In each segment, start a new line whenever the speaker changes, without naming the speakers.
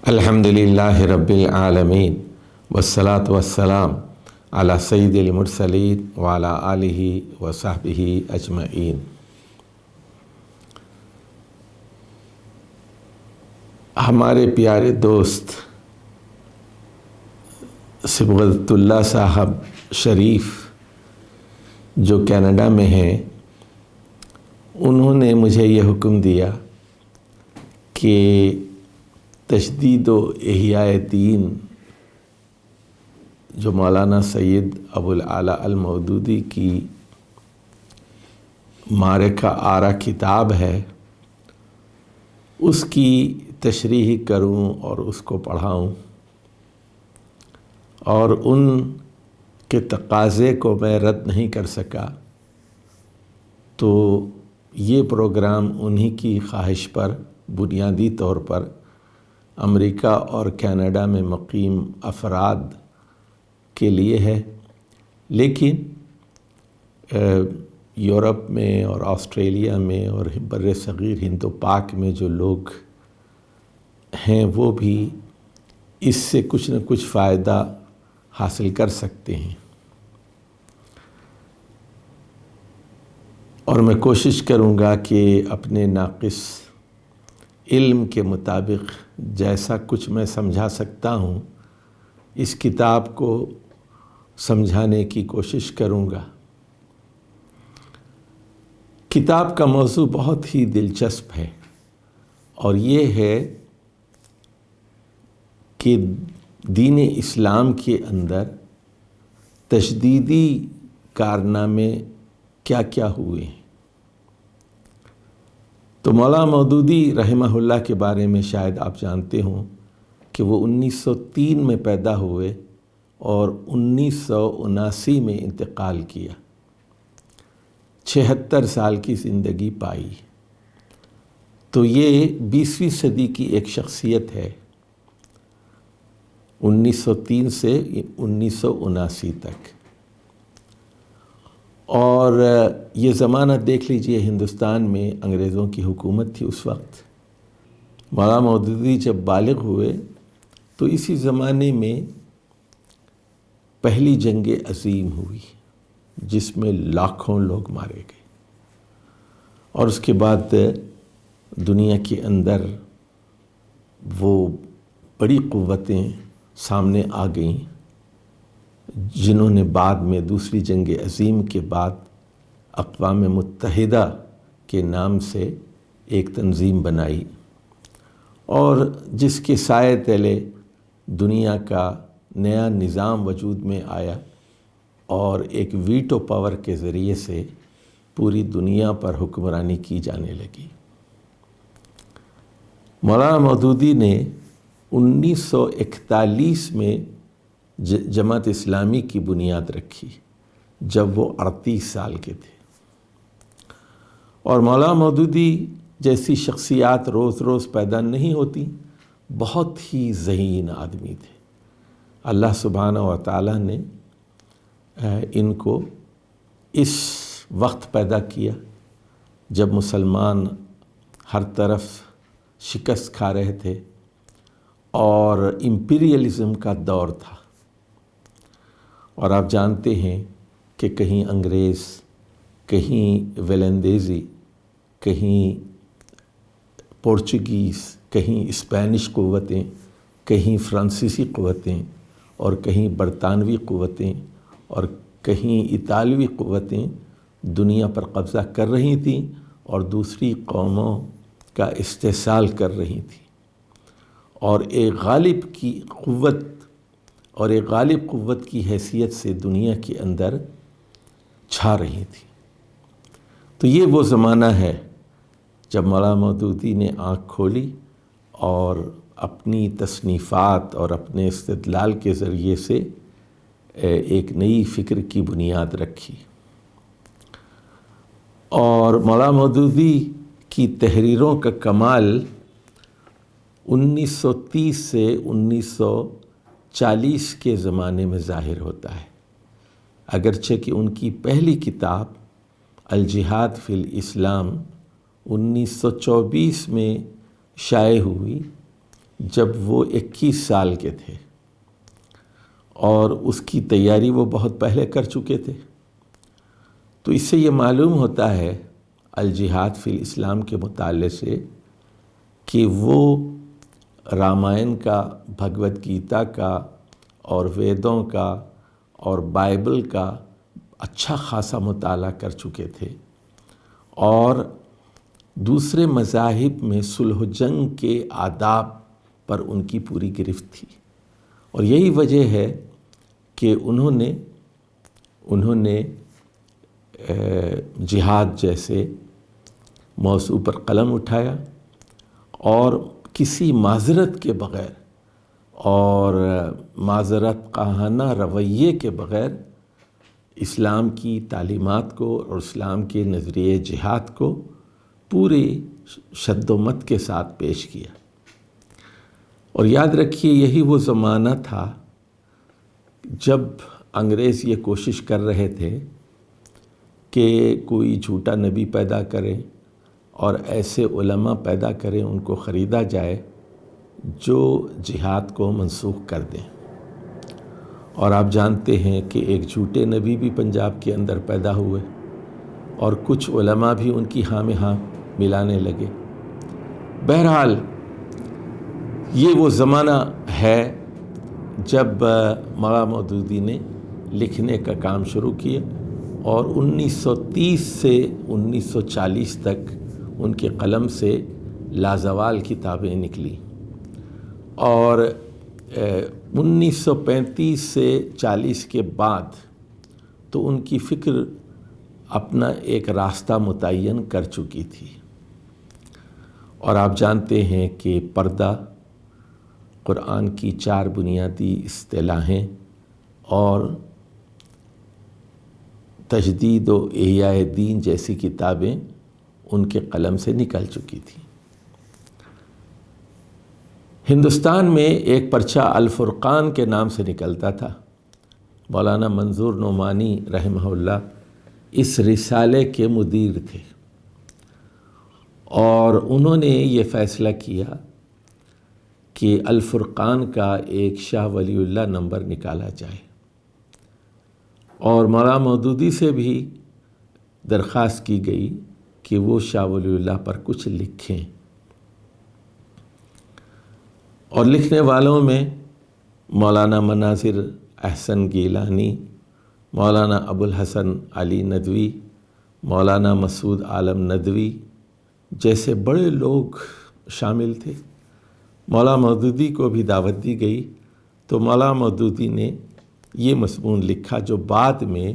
الحمدللہ رب العالمین والصلاة والسلام علی سید المرسلین وعلی آلہ وصحبہ اجمعین۔ ہمارے پیارے دوست صبغت اللہ صاحب شریف جو کینیڈا میں ہیں، انہوں نے مجھے یہ حکم دیا کہ تجدید و احیاء دین جو مولانا سید ابو العلا المودودی کی معرکہ آرا کتاب ہے، اس کی تشریح کروں اور اس کو پڑھاؤں، اور ان کے تقاضے کو میں رد نہیں کر سکا، تو یہ پروگرام انہی کی خواہش پر بنیادی طور پر امریکہ اور کینیڈا میں مقیم افراد کے لیے ہے، لیکن یورپ میں اور آسٹریلیا میں اور بر صغیر ہند و پاک میں جو لوگ ہیں وہ بھی اس سے کچھ نہ کچھ فائدہ حاصل کر سکتے ہیں، اور میں کوشش کروں گا کہ اپنے ناقص علم کے مطابق جیسا کچھ میں سمجھا سکتا ہوں اس کتاب کو سمجھانے کی کوشش کروں گا۔ کتاب کا موضوع بہت ہی دلچسپ ہے، اور یہ ہے کہ دین اسلام کے اندر تجدیدی کارنامے کیا کیا ہوئے ہیں۔ تو مولانا مودودی رحمہ اللہ کے بارے میں شاید آپ جانتے ہوں کہ وہ 1903 میں پیدا ہوئے اور 1979 میں انتقال کیا، 76 سال کی زندگی پائی۔ تو یہ 20ویں صدی کی ایک شخصیت ہے، 1903 سے 1979 تک۔ اور یہ زمانہ دیکھ لیجئے، ہندوستان میں انگریزوں کی حکومت تھی اس وقت۔ مولانا مودودی جب بالغ ہوئے تو اسی زمانے میں پہلی جنگ عظیم ہوئی جس میں لاکھوں لوگ مارے گئے، اور اس کے بعد دنیا کے اندر وہ بڑی قوتیں سامنے آ گئیں جنہوں نے بعد میں دوسری جنگ عظیم کے بعد اقوام متحدہ کے نام سے ایک تنظیم بنائی، اور جس کے سائے تلے دنیا کا نیا نظام وجود میں آیا، اور ایک ویٹو پاور کے ذریعے سے پوری دنیا پر حکمرانی کی جانے لگی۔ مولانا مودودی نے 1941 میں جماعت اسلامی کی بنیاد رکھی جب وہ 38 سال کے تھے، اور مولانا مودودی جیسی شخصیات روز روز پیدا نہیں ہوتی، بہت ہی ذہین آدمی تھے۔ اللہ سبحانہ و تعالیٰ نے ان کو اس وقت پیدا کیا جب مسلمان ہر طرف شکست کھا رہے تھے اور امپیریلزم کا دور تھا، اور آپ جانتے ہیں کہ کہیں انگریز، کہیں ویلندیزی، کہیں پورچگیز، کہیں اسپینش قوتیں، کہیں فرانسیسی قوتیں، اور کہیں برطانوی قوتیں، اور کہیں اطالوی قوتیں دنیا پر قبضہ کر رہی تھیں اور دوسری قوموں کا استحصال کر رہی تھیں، اور ایک غالب قوت کی حیثیت سے دنیا کے اندر چھا رہی تھی۔ تو یہ وہ زمانہ ہے جب مولانا مودودی نے آنکھ کھولی اور اپنی تصنیفات اور اپنے استدلال کے ذریعے سے ایک نئی فکر کی بنیاد رکھی، اور مولانا مودودی کی تحریروں کا کمال 1930 سے 1940 کے زمانے میں ظاہر ہوتا ہے، اگرچہ کہ ان کی پہلی کتاب الجہاد فی الاسلام 1924 میں شائع ہوئی، جب وہ 21 سال کے تھے، اور اس کی تیاری وہ بہت پہلے کر چکے تھے۔ تو اس سے یہ معلوم ہوتا ہے الجہاد فی الاسلام کے مطالعے سے کہ وہ رامائن کا، بھگوت گیتا کا اور ویدوں کا اور بائبل کا اچھا خاصا مطالعہ کر چکے تھے، اور دوسرے مذاہب میں صلح و جنگ کے آداب پر ان کی پوری گرفت تھی، اور یہی وجہ ہے کہ انہوں نے جہاد جیسے موضوع پر قلم اٹھایا، اور کسی معذرت کے بغیر اور معذرت خواہانہ رویے کے بغیر اسلام کی تعلیمات کو اور اسلام کے نظریے جہاد کو پورے شد و مت کے ساتھ پیش کیا۔ اور یاد رکھیے، یہی وہ زمانہ تھا جب انگریز یہ کوشش کر رہے تھے کہ کوئی جھوٹا نبی پیدا کریں اور ایسے علماء پیدا کریں، ان کو خریدا جائے جو جہاد کو منسوخ کر دیں۔ اور آپ جانتے ہیں کہ ایک جھوٹے نبی بھی پنجاب کے اندر پیدا ہوئے، اور کچھ علماء بھی ان کی ہاں میں ہاں ملانے لگے۔ بہرحال یہ وہ زمانہ ہے جب مولانا مودودی نے لکھنے کا کام شروع کیا، اور 1930 سے 1940 تک ان کے قلم سے لازوال کتابیں نکلی، اور 1935 سے 40 کے بعد تو ان کی فکر اپنا ایک راستہ متعین کر چکی تھی۔ اور آپ جانتے ہیں کہ پردہ قرآن کی 4 بنیادی اصطلاحیں اور تجدید و احیاء دین جیسی کتابیں ان کے قلم سے نکل چکی تھیں۔ ہندوستان میں ایک پرچہ الفرقان کے نام سے نکلتا تھا۔ مولانا منظور نعمانی رحمہ اللہ اس رسالے کے مدیر تھے، اور انہوں نے یہ فیصلہ کیا کہ الفرقان کا ایک شاہ ولی اللہ نمبر نکالا جائے، اور مولانا مودودی سے بھی درخواست کی گئی کہ وہ شاہ ولی اللہ پر کچھ لکھیں۔ اور لکھنے والوں میں مولانا مناظر احسن گیلانی، مولانا ابوالحسن علی ندوی، مولانا مسعود عالم ندوی جیسے بڑے لوگ شامل تھے۔ مولانا مودودی کو بھی دعوت دی گئی، تو مولانا مودودی نے یہ مضمون لکھا جو بعد میں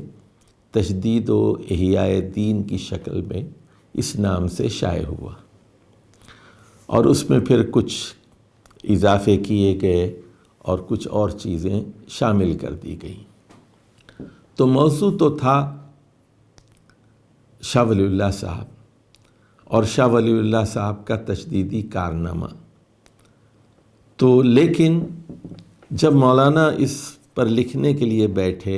تجدید و احیاء دین کی شکل میں اس نام سے شائع ہوا، اور اس میں پھر کچھ اضافے کیے گئے اور کچھ اور چیزیں شامل کر دی گئیں۔ تو موضوع تو تھا شاہ ولی اللہ صاحب، اور شاہ ولی اللہ صاحب کا تجدیدی کارنامہ۔ تو لیکن جب مولانا اس پر لکھنے کے لیے بیٹھے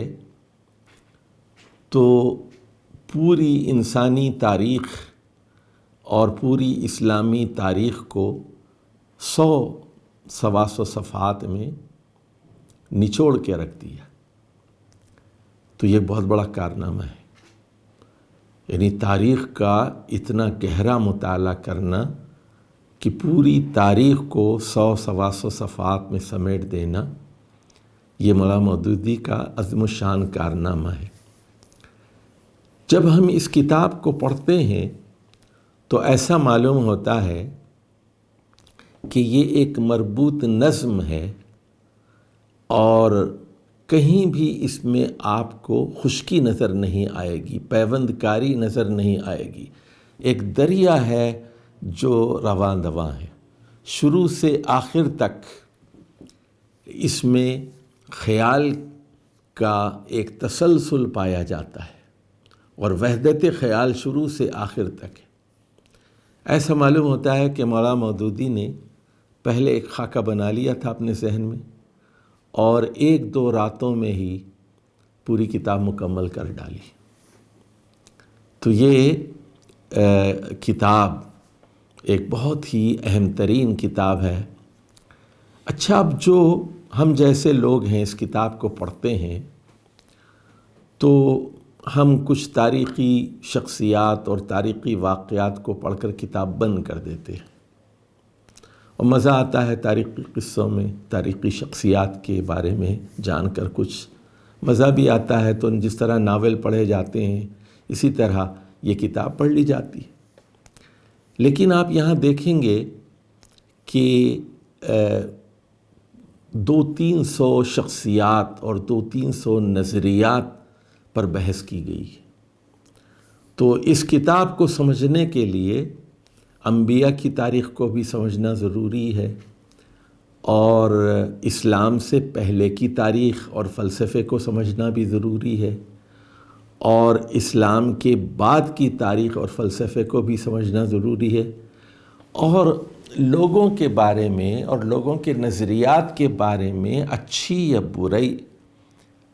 تو پوری انسانی تاریخ اور پوری اسلامی تاریخ کو 100 صفحات میں نچوڑ کے رکھ دیا۔ تو یہ بہت بڑا کارنامہ ہے، یعنی تاریخ کا اتنا گہرا مطالعہ کرنا کہ پوری تاریخ کو 100 صفحات میں سمیٹ دینا، یہ مولانا مودودی کا عظیم الشان کارنامہ ہے۔ جب ہم اس کتاب کو پڑھتے ہیں تو ایسا معلوم ہوتا ہے کہ یہ ایک مربوط نظم ہے، اور کہیں بھی اس میں آپ کو خشکی نظر نہیں آئے گی، پیوند کاری نظر نہیں آئے گی۔ ایک دریا ہے جو رواں دواں ہے، شروع سے آخر تک اس میں خیال کا ایک تسلسل پایا جاتا ہے، اور وحدت خیال شروع سے آخر تک ہے۔ ایسا معلوم ہوتا ہے کہ مولانا مودودی نے پہلے ایک خاکہ بنا لیا تھا اپنے ذہن میں، اور 1-2 راتوں میں ہی پوری کتاب مکمل کر ڈالی۔ تو یہ کتاب ایک بہت ہی اہم ترین کتاب ہے۔ اچھا، اب جو ہم جیسے لوگ ہیں اس کتاب کو پڑھتے ہیں تو ہم کچھ تاریخی شخصیات اور تاریخی واقعات کو پڑھ کر کتاب بند کر دیتے ہیں، اور مزہ آتا ہے تاریخی قصوں میں، تاریخی شخصیات کے بارے میں جان کر کچھ مزہ بھی آتا ہے۔ تو جس طرح ناول پڑھے جاتے ہیں اسی طرح یہ کتاب پڑھ لی جاتی ہے۔ لیکن آپ یہاں دیکھیں گے کہ 200-300 شخصیات اور 200-300 نظریات پر بحث کی گئی ہے۔ تو اس کتاب کو سمجھنے کے لیے انبیاء کی تاریخ کو بھی سمجھنا ضروری ہے، اور اسلام سے پہلے کی تاریخ اور فلسفے کو سمجھنا بھی ضروری ہے، اور اسلام کے بعد کی تاریخ اور فلسفے کو بھی سمجھنا ضروری ہے، اور لوگوں کے بارے میں اور لوگوں کے نظریات کے بارے میں، اچھی یا برائی،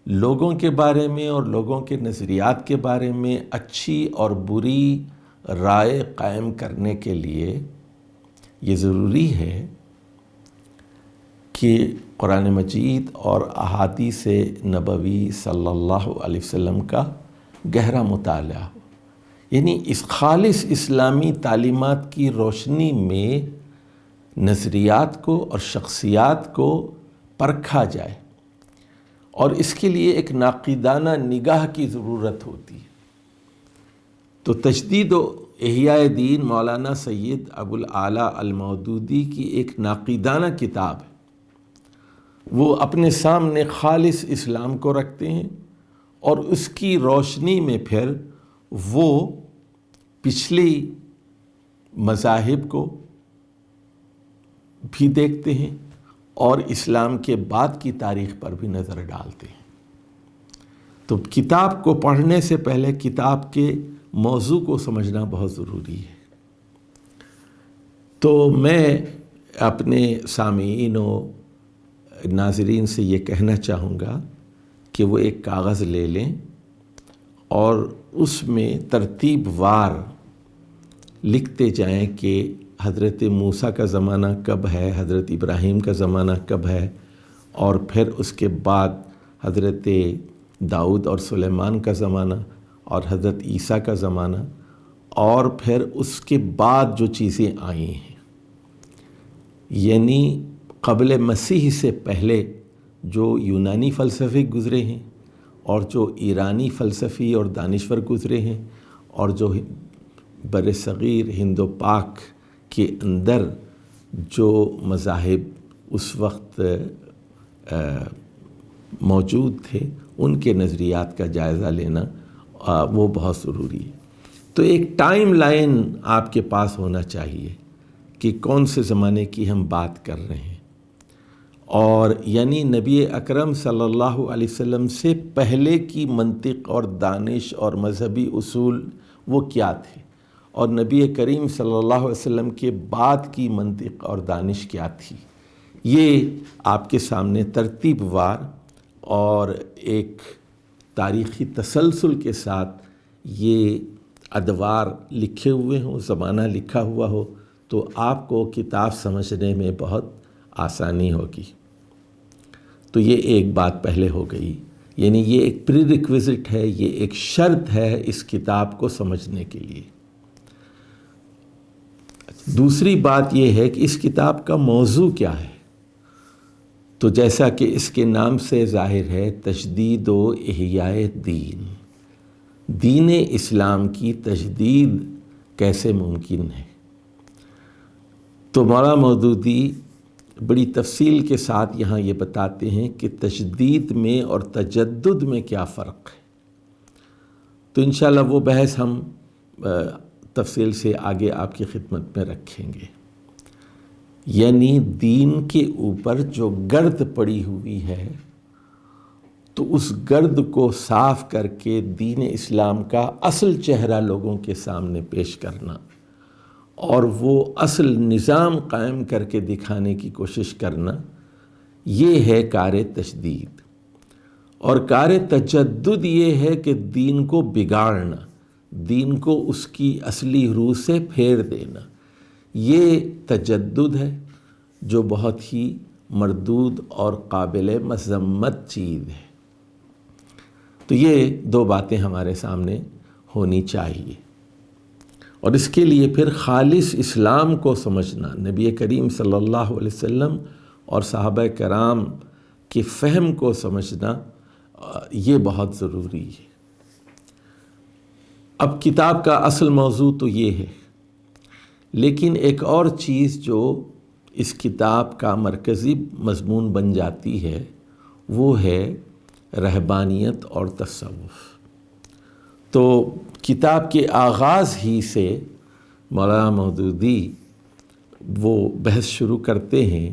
لوگوں کے بارے میں اور لوگوں کے نظریات کے بارے میں اچھی اور بری رائے قائم کرنے کے لیے یہ ضروری ہے کہ قرآن مجید اور احادیث نبوی صلی اللہ علیہ وسلم کا گہرا مطالعہ ہو، یعنی اس خالص اسلامی تعلیمات کی روشنی میں نظریات کو اور شخصیات کو پرکھا جائے، اور اس کے لیے ایک ناقدانہ نگاہ کی ضرورت ہوتی ہے۔ تو تجدید و احیاء دین مولانا سید ابو الاعلیٰ المودودی کی ایک ناقدانہ کتاب ہے۔ وہ اپنے سامنے خالص اسلام کو رکھتے ہیں، اور اس کی روشنی میں پھر وہ پچھلی مذاہب کو بھی دیکھتے ہیں اور اسلام کے بعد کی تاریخ پر بھی نظر ڈالتے ہیں۔ تو کتاب کو پڑھنے سے پہلے کتاب کے موضوع کو سمجھنا بہت ضروری ہے۔ تو میں اپنے سامعین و ناظرین سے یہ کہنا چاہوں گا کہ وہ ایک کاغذ لے لیں اور اس میں ترتیب وار لکھتے جائیں کہ حضرت موسیٰ کا زمانہ کب ہے، حضرت ابراہیم کا زمانہ کب ہے، اور پھر اس کے بعد حضرت داؤد اور سلیمان کا زمانہ، اور حضرت عیسیٰ کا زمانہ، اور پھر اس کے بعد جو چیزیں آئی ہیں، یعنی قبل مسیح سے پہلے جو یونانی فلسفے گزرے ہیں، اور جو ایرانی فلسفی اور دانشور گزرے ہیں، اور جو بر صغیر ہند و پاک کے اندر جو مذاہب اس وقت موجود تھے ان کے نظریات کا جائزہ لینا وہ بہت ضروری ہے۔ تو ایک ٹائم لائن آپ کے پاس ہونا چاہیے کہ کون سے زمانے کی ہم بات کر رہے ہیں، اور یعنی نبی اکرم صلی اللہ علیہ وسلم سے پہلے کی منطق اور دانش اور مذہبی اصول وہ کیا تھے، اور نبی کریم صلی اللہ علیہ وسلم کے بعد کی منطق اور دانش کیا تھی۔ یہ آپ کے سامنے ترتیب وار اور ایک تاریخی تسلسل کے ساتھ یہ ادوار لکھے ہوئے ہوں، زمانہ لکھا ہوا ہو، تو آپ کو کتاب سمجھنے میں بہت آسانی ہوگی۔ تو یہ ایک بات پہلے ہو گئی، یعنی یہ ایک پری ریکویزٹ ہے، یہ ایک شرط ہے اس کتاب کو سمجھنے کے لیے۔ دوسری بات یہ ہے کہ اس کتاب کا موضوع کیا ہے۔ تو جیسا کہ اس کے نام سے ظاہر ہے، تجدید و احیاء دین، دین اسلام کی تجدید کیسے ممکن ہے۔ تو مولانا مودودی بڑی تفصیل کے ساتھ یہاں یہ بتاتے ہیں کہ تجدید میں اور تجدد میں کیا فرق ہے۔ تو انشاءاللہ وہ بحث ہم تفصیل سے آگے آپ کی خدمت میں رکھیں گے۔ یعنی دین کے اوپر جو گرد پڑی ہوئی ہے، تو اس گرد کو صاف کر کے دین اسلام کا اصل چہرہ لوگوں کے سامنے پیش کرنا، اور وہ اصل نظام قائم کر کے دکھانے کی کوشش کرنا، یہ ہے کار تجدید۔ اور کار تجدد یہ ہے کہ دین کو بگاڑنا، دین کو اس کی اصلی روح سے پھیر دینا، یہ تجدد ہے جو بہت ہی مردود اور قابل مذمت چیز ہے۔ تو یہ دو باتیں ہمارے سامنے ہونی چاہیے، اور اس کے لیے پھر خالص اسلام کو سمجھنا، نبی کریم صلی اللہ علیہ وسلم اور صحابہ کرام کے فہم کو سمجھنا، یہ بہت ضروری ہے۔ اب کتاب کا اصل موضوع تو یہ ہے، لیکن ایک اور چیز جو اس کتاب کا مرکزی مضمون بن جاتی ہے وہ ہے رہبانیت اور تصوف۔ تو کتاب کے آغاز ہی سے مولانا مودودی وہ بحث شروع کرتے ہیں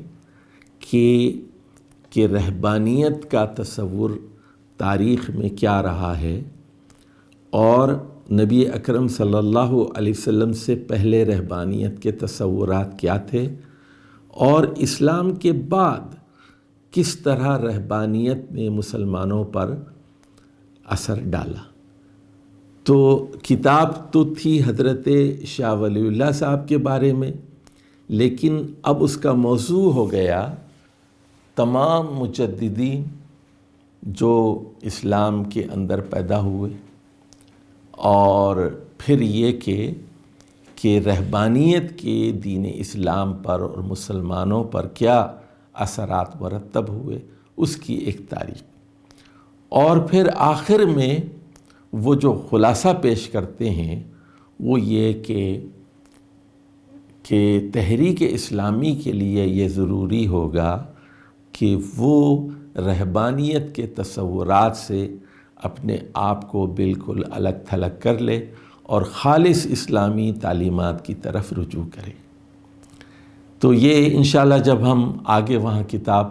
کہ رہبانیت کا تصور تاریخ میں کیا رہا ہے، اور نبی اکرم صلی اللہ علیہ وسلم سے پہلے رہبانیت کے تصورات کیا تھے، اور اسلام کے بعد کس طرح رہبانیت نے مسلمانوں پر اثر ڈالا۔ تو کتاب تو تھی حضرت شاہ ولی اللہ صاحب کے بارے میں، لیکن اب اس کا موضوع ہو گیا تمام مجددین جو اسلام کے اندر پیدا ہوئے، اور پھر یہ کہ رہبانیت کے دین اسلام پر اور مسلمانوں پر کیا اثرات مرتب ہوئے، اس کی ایک تاریخ، اور پھر آخر میں وہ جو خلاصہ پیش کرتے ہیں وہ یہ کہ تحریک اسلامی کے لیے یہ ضروری ہوگا کہ وہ رہبانیت کے تصورات سے اپنے آپ کو بالکل الگ تھلگ کر لے اور خالص اسلامی تعلیمات کی طرف رجوع کرے۔ تو یہ انشاءاللہ جب ہم آگے وہاں کتاب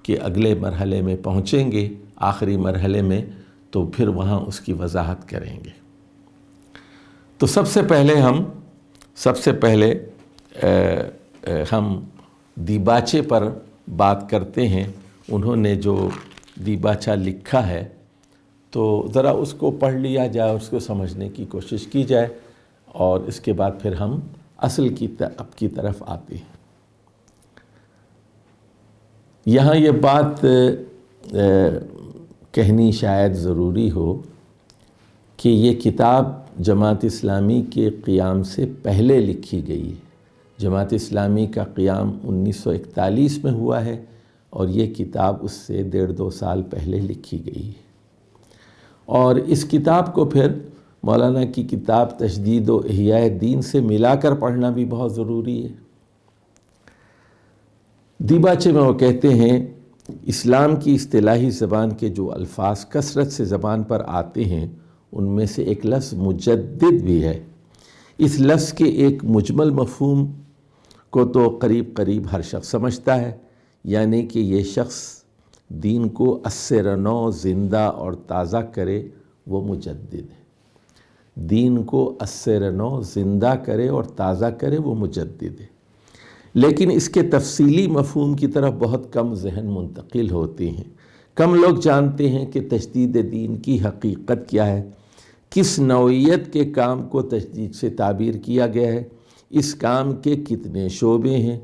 کے اگلے مرحلے میں پہنچیں گے، آخری مرحلے میں، تو پھر وہاں اس کی وضاحت کریں گے۔ تو سب سے پہلے ہم دیباچے پر بات کرتے ہیں۔ انہوں نے جو دیباچہ لکھا ہے تو ذرا اس کو پڑھ لیا جائے، اس کو سمجھنے کی کوشش کی جائے، اور اس کے بعد پھر ہم اصل کی طرف آتے ہیں۔ یہاں یہ بات کہنی شاید ضروری ہو کہ یہ کتاب جماعت اسلامی کے قیام سے پہلے لکھی گئی ہے۔ جماعت اسلامی کا قیام 1941 میں ہوا ہے، اور یہ کتاب اس سے 1.5-2 سال پہلے لکھی گئی ہے۔ اور اس کتاب کو پھر مولانا کی کتاب تجدید و احیاء دین سے ملا کر پڑھنا بھی بہت ضروری ہے۔ دیباچے میں وہ کہتے ہیں، اسلام کی اصطلاحی زبان کے جو الفاظ کثرت سے زبان پر آتے ہیں ان میں سے ایک لفظ مجدد بھی ہے۔ اس لفظ کے ایک مجمل مفہوم کو تو قریب ہر شخص سمجھتا ہے، یعنی کہ یہ شخص دین کو ازسر نو زندہ اور تازہ کرے، وہ مجدد ہے۔ دین کو ازسر نو زندہ کرے اور تازہ کرے، وہ مجدد ہے۔ لیکن اس کے تفصیلی مفہوم کی طرف بہت کم ذہن منتقل ہوتے ہیں۔ کم لوگ جانتے ہیں کہ تجدید دین کی حقیقت کیا ہے، کس نوعیت کے کام کو تجدید سے تعبیر کیا گیا ہے، اس کام کے کتنے شعبے ہیں،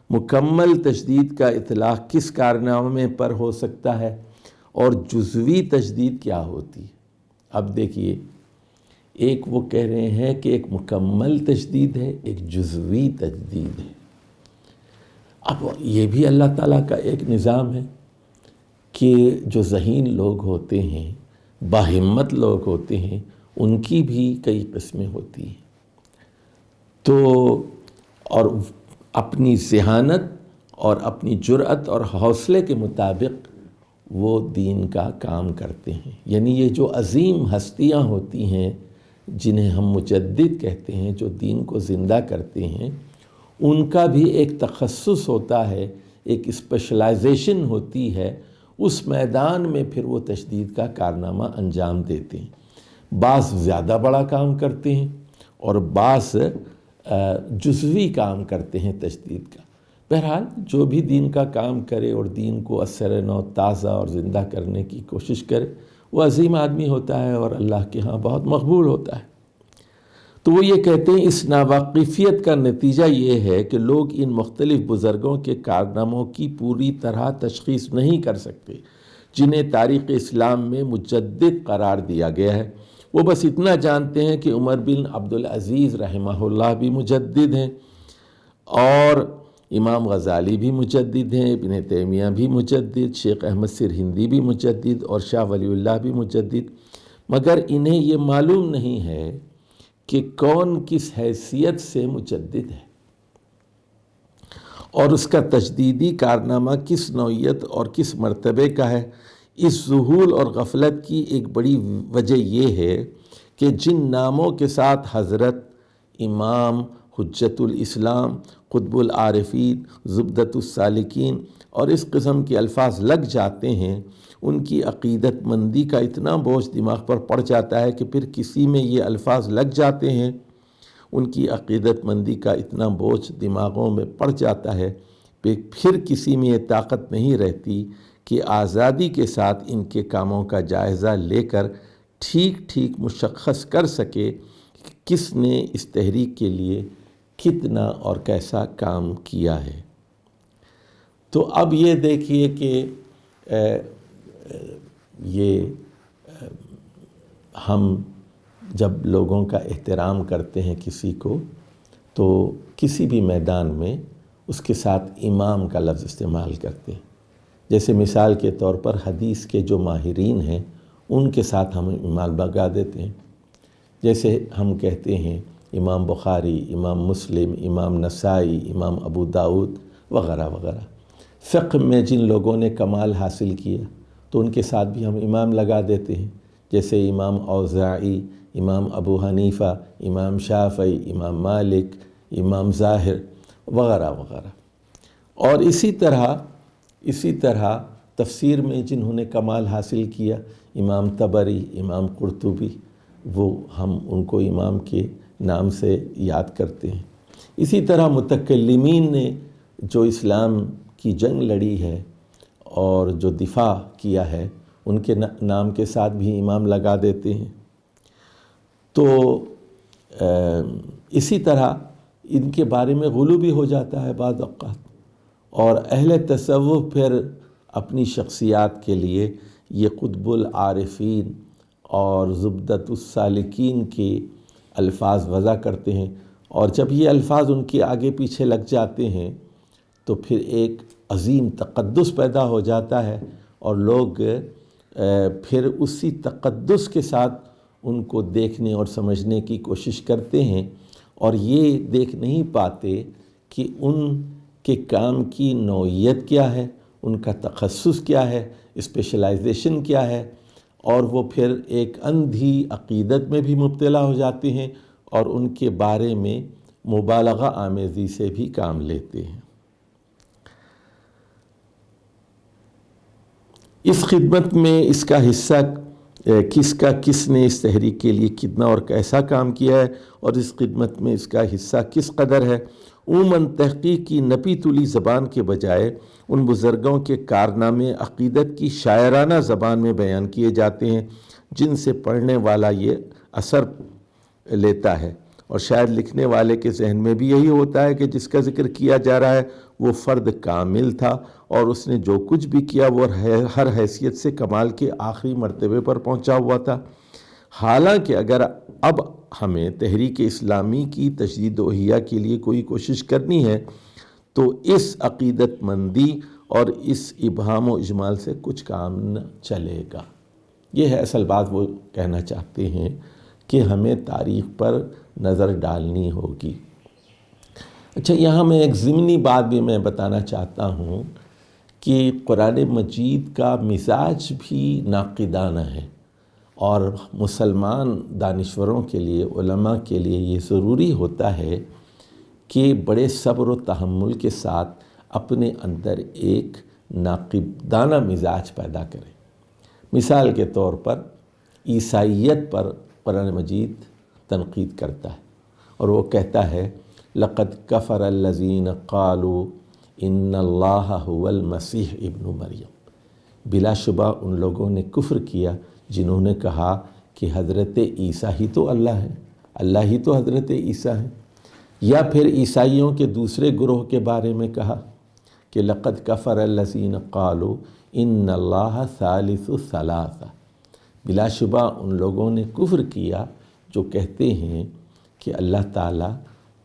مکمل تجدید کا اطلاق کس کارنامے پر ہو سکتا ہے، اور جزوی تجدید کیا ہوتی ہے۔ اب دیکھیے، ایک وہ کہہ رہے ہیں کہ ایک مکمل تجدید ہے، ایک جزوی تجدید ہے۔ اب یہ بھی اللہ تعالیٰ کا ایک نظام ہے کہ جو ذہین لوگ ہوتے ہیں، باہمت لوگ ہوتے ہیں، ان کی بھی کئی قسمیں ہوتی ہیں۔ تو اور اپنی ذہانت اور اپنی جرأت اور حوصلے کے مطابق وہ دین کا کام کرتے ہیں۔ یعنی یہ جو عظیم ہستیاں ہوتی ہیں جنہیں ہم مجدد کہتے ہیں، جو دین کو زندہ کرتے ہیں، ان کا بھی ایک تخصص ہوتا ہے، ایک اسپیشلائزیشن ہوتی ہے۔ اس میدان میں پھر وہ تجدید کا کارنامہ انجام دیتے ہیں۔ بعض زیادہ بڑا کام کرتے ہیں اور بعض جزوی کام کرتے ہیں تجدید کا۔ بہرحال جو بھی دین کا کام کرے اور دین کو ازسر نو تازہ اور زندہ کرنے کی کوشش کرے، وہ عظیم آدمی ہوتا ہے اور اللہ کے ہاں بہت مقبول ہوتا ہے۔ تو وہ یہ کہتے ہیں اس ناواقفیت کا نتیجہ یہ ہے کہ لوگ ان مختلف بزرگوں کے کارناموں کی پوری طرح تشخیص نہیں کر سکتے جنہیں تاریخ اسلام میں مجدد قرار دیا گیا ہے۔ وہ بس اتنا جانتے ہیں کہ عمر بن عبدالعزیز رحمہ اللہ بھی مجدد ہیں، اور امام غزالی بھی مجدد ہیں، ابن تیمیہ بھی مجدد، شیخ احمد سرہندی بھی مجدد، اور شاہ ولی اللہ بھی مجدد، مگر انہیں یہ معلوم نہیں ہے کہ کون کس حیثیت سے مجدد ہے اور اس کا تجدیدی کارنامہ کس نوعیت اور کس مرتبے کا ہے۔ اس ذہول اور غفلت کی ایک بڑی وجہ یہ ہے کہ جن ناموں کے ساتھ حضرت، امام، حجت الاسلام، قطب العارفین، زبدۃ السالکین اور اس قسم کے الفاظ لگ جاتے ہیں، ان کی عقیدت مندی کا اتنا بوجھ دماغ پر پڑ جاتا ہے کہ پھر کسی میں یہ الفاظ لگ جاتے ہیں، ان کی عقیدت مندی کا اتنا بوجھ دماغوں میں پڑ جاتا ہے کہ پھر کسی میں یہ طاقت نہیں رہتی کہ آزادی کے ساتھ ان کے کاموں کا جائزہ لے کر ٹھیک ٹھیک مشخص کر سکے کہ کس نے اس تحریک کے لیے کتنا اور کیسا کام کیا ہے۔ تو اب یہ دیکھیے کہ یہ ہم جب لوگوں کا احترام کرتے ہیں کسی کو، تو کسی بھی میدان میں اس کے ساتھ امام کا لفظ استعمال کرتے ہیں۔ جیسے مثال کے طور پر حدیث کے جو ماہرین ہیں ان کے ساتھ ہم امام لگا دیتے ہیں، جیسے ہم کہتے ہیں امام بخاری، امام مسلم، امام نسائی، امام ابو داؤد وغیرہ وغیرہ۔ فقہ میں جن لوگوں نے کمال حاصل کیا تو ان کے ساتھ بھی ہم امام لگا دیتے ہیں، جیسے امام اوزاعی، امام ابو حنیفہ، امام شافعی، امام مالک، امام ظاہر وغیرہ وغیرہ۔ اور اسی طرح تفسیر میں جنہوں نے کمال حاصل کیا، امام طبری، امام قرطبی، وہ ہم ان کو امام کے نام سے یاد کرتے ہیں۔ اسی طرح متکلمین نے جو اسلام کی جنگ لڑی ہے اور جو دفاع کیا ہے، ان کے نام کے ساتھ بھی امام لگا دیتے ہیں۔ تو اسی طرح ان کے بارے میں غلو بھی ہو جاتا ہے بعض اوقات، اور اہل تصوف پھر اپنی شخصیات کے لیے یہ قطب العارفین اور زبدۃ السالکین کے الفاظ وضع کرتے ہیں، اور جب یہ الفاظ ان کے آگے پیچھے لگ جاتے ہیں تو پھر ایک عظیم تقدس پیدا ہو جاتا ہے، اور لوگ پھر اسی تقدس کے ساتھ ان کو دیکھنے اور سمجھنے کی کوشش کرتے ہیں، اور یہ دیکھ نہیں پاتے کہ ان کے کام کی نوعیت کیا ہے، ان کا تخصص کیا ہے، اسپیشلائزیشن کیا ہے، اور وہ پھر ایک اندھی عقیدت میں بھی مبتلا ہو جاتے ہیں اور ان کے بارے میں مبالغہ آمیزی سے بھی کام لیتے ہیں۔ اس خدمت میں اس کا حصہ کس نے اس تحریک کے لیے کتنا اور کیسا کام کیا ہے، اور اس خدمت میں اس کا حصہ کس قدر ہے، عموماً تحقیق کی نپی تلی زبان کے بجائے ان بزرگوں کے کارنامے عقیدت کی شاعرانہ زبان میں بیان کیے جاتے ہیں، جن سے پڑھنے والا یہ اثر لیتا ہے، اور شاید لکھنے والے کے ذہن میں بھی یہی ہوتا ہے کہ جس کا ذکر کیا جا رہا ہے وہ فرد کامل تھا، اور اس نے جو کچھ بھی کیا وہ ہر حیثیت سے کمال کے آخری مرتبے پر پہنچا ہوا تھا۔ حالانکہ اگر اب ہمیں تحریک اسلامی کی تجدید و احیاء کے لیے کوئی کوشش کرنی ہے تو اس عقیدت مندی اور اس ابہام و اجمال سے کچھ کام نہ چلے گا۔ یہ ہے اصل بات، وہ کہنا چاہتے ہیں کہ ہمیں تاریخ پر نظر ڈالنی ہوگی۔ اچھا، یہاں میں ایک ضمنی بات بھی میں بتانا چاہتا ہوں کہ قرآن مجید کا مزاج بھی ناقدانہ ہے، اور مسلمان دانشوروں کے لیے، علماء کے لیے یہ ضروری ہوتا ہے کہ بڑے صبر و تحمل کے ساتھ اپنے اندر ایک ناقدانہ مزاج پیدا کریں۔ مثال کے طور پر عیسائیت پر قرآن مجید تنقید کرتا ہے، اور وہ کہتا ہے لَقَدْ كَفَرَ الَّذِينَ قَالُوا إِنَّ اللَّهَ هُوَ الْمَسِيحُ ابن مریم۔ بلا شبہ ان لوگوں نے کفر کیا جنہوں نے کہا کہ حضرت عیسیٰ ہی تو اللہ ہے۔ اللہ ہی تو حضرت عیسیٰ ہیں۔ یا پھر عیسائیوں کے دوسرے گروہ کے بارے میں کہا کہ لقد کفر الذین قالوا ان اللہ ثالث ثلاثہ، بلا شبہ ان لوگوں نے کفر کیا جو کہتے ہیں کہ اللہ تعالیٰ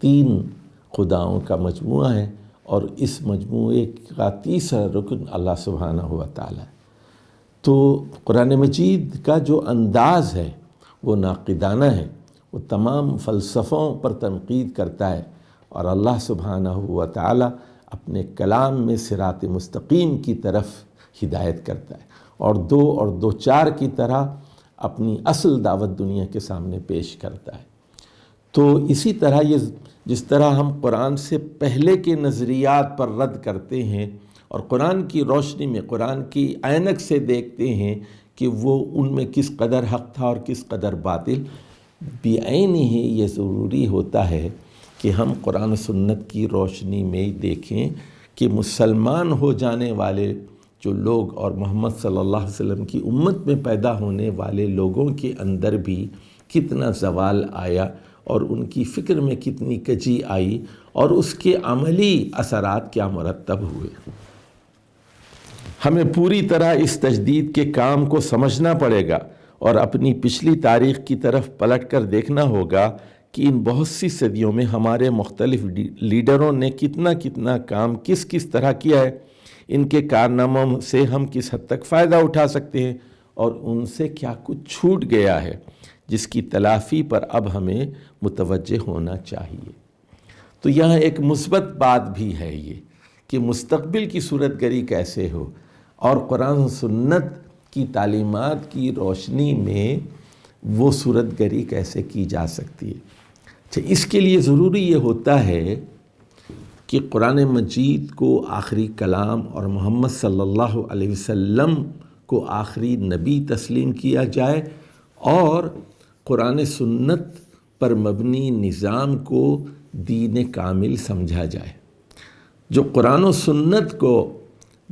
3 خداؤں کا مجموعہ ہے اور اس مجموعے کا تیسرا رکن اللہ سبحانہ و تعالیٰ ہے۔ تو قرآن مجید کا جو انداز ہے وہ ناقدانہ ہے، وہ تمام فلسفوں پر تنقید کرتا ہے، اور اللہ سبحانہ و تعالیٰ اپنے کلام میں صراط مستقیم کی طرف ہدایت کرتا ہے، اور 2 اور 2 4 کی طرح اپنی اصل دعوت دنیا کے سامنے پیش کرتا ہے۔ تو اسی طرح جس طرح ہم قرآن سے پہلے کے نظریات پر رد کرتے ہیں اور قرآن کی روشنی میں قرآن کی عینک سے دیکھتے ہیں کہ وہ ان میں کس قدر حق تھا اور کس قدر باطل، بعینہ ہی یہ ضروری ہوتا ہے کہ ہم قرآن و سنت کی روشنی میں دیکھیں کہ مسلمان ہو جانے والے جو لوگ اور محمد صلی اللہ علیہ وسلم کی امت میں پیدا ہونے والے لوگوں کے اندر بھی کتنا زوال آیا اور ان کی فکر میں کتنی کجی آئی اور اس کے عملی اثرات کیا مرتب ہوئے۔ ہمیں پوری طرح اس تجدید کے کام کو سمجھنا پڑے گا اور اپنی پچھلی تاریخ کی طرف پلٹ کر دیکھنا ہوگا کہ ان بہت سی صدیوں میں ہمارے مختلف لیڈروں نے کتنا کام کس طرح کیا ہے، ان کے کارناموں سے ہم کس حد تک فائدہ اٹھا سکتے ہیں اور ان سے کیا کچھ چھوٹ گیا ہے جس کی تلافی پر اب ہمیں متوجہ ہونا چاہیے۔ تو یہاں ایک مثبت بات بھی ہے یہ کہ مستقبل کی صورت گری کیسے ہو اور قرآن و سنت کی تعلیمات کی روشنی میں وہ صورت گری کیسے کی جا سکتی ہے۔ اچھا، اس کے لیے ضروری یہ ہوتا ہے کہ قرآن مجید کو آخری کلام اور محمد صلی اللہ علیہ وسلم کو آخری نبی تسلیم کیا جائے اور قرآن سنت پر مبنی نظام کو دین کامل سمجھا جائے۔ جو قرآن و سنت کو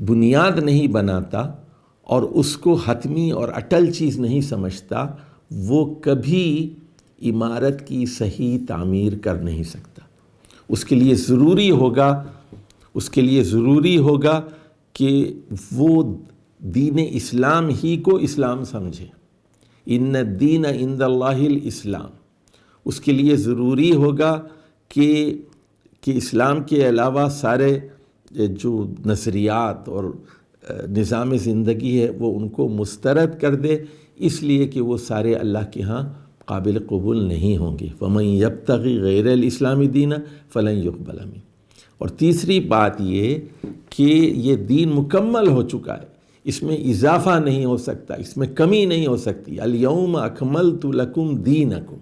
بنیاد نہیں بناتا اور اس کو حتمی اور اٹل چیز نہیں سمجھتا، وہ کبھی عمارت کی صحیح تعمیر کر نہیں سکتا۔ اس کے لیے ضروری ہوگا کہ وہ دین اسلام ہی کو اسلام سمجھے۔ ان الدین عند اللہ الاسلام۔ اس کے لیے ضروری ہوگا کہ اسلام کے علاوہ سارے جو نظریات اور نظام زندگی ہے وہ ان کو مسترد کر دے، اس لیے کہ وہ سارے اللہ کے ہاں قابل قبول نہیں ہوں گے۔ وَمَن يَبْتَغِ غَيْرَ الْإِسْلَامِ دِينًا فَلَن يُقْبَلَ مِنْهُ۔ اور تیسری بات یہ کہ یہ دین مکمل ہو چکا ہے، اس میں اضافہ نہیں ہو سکتا، اس میں کمی نہیں ہو سکتی۔ الْيَوْمَ أَكْمَلْتُ لَكُمْ دِينَكُمْ۔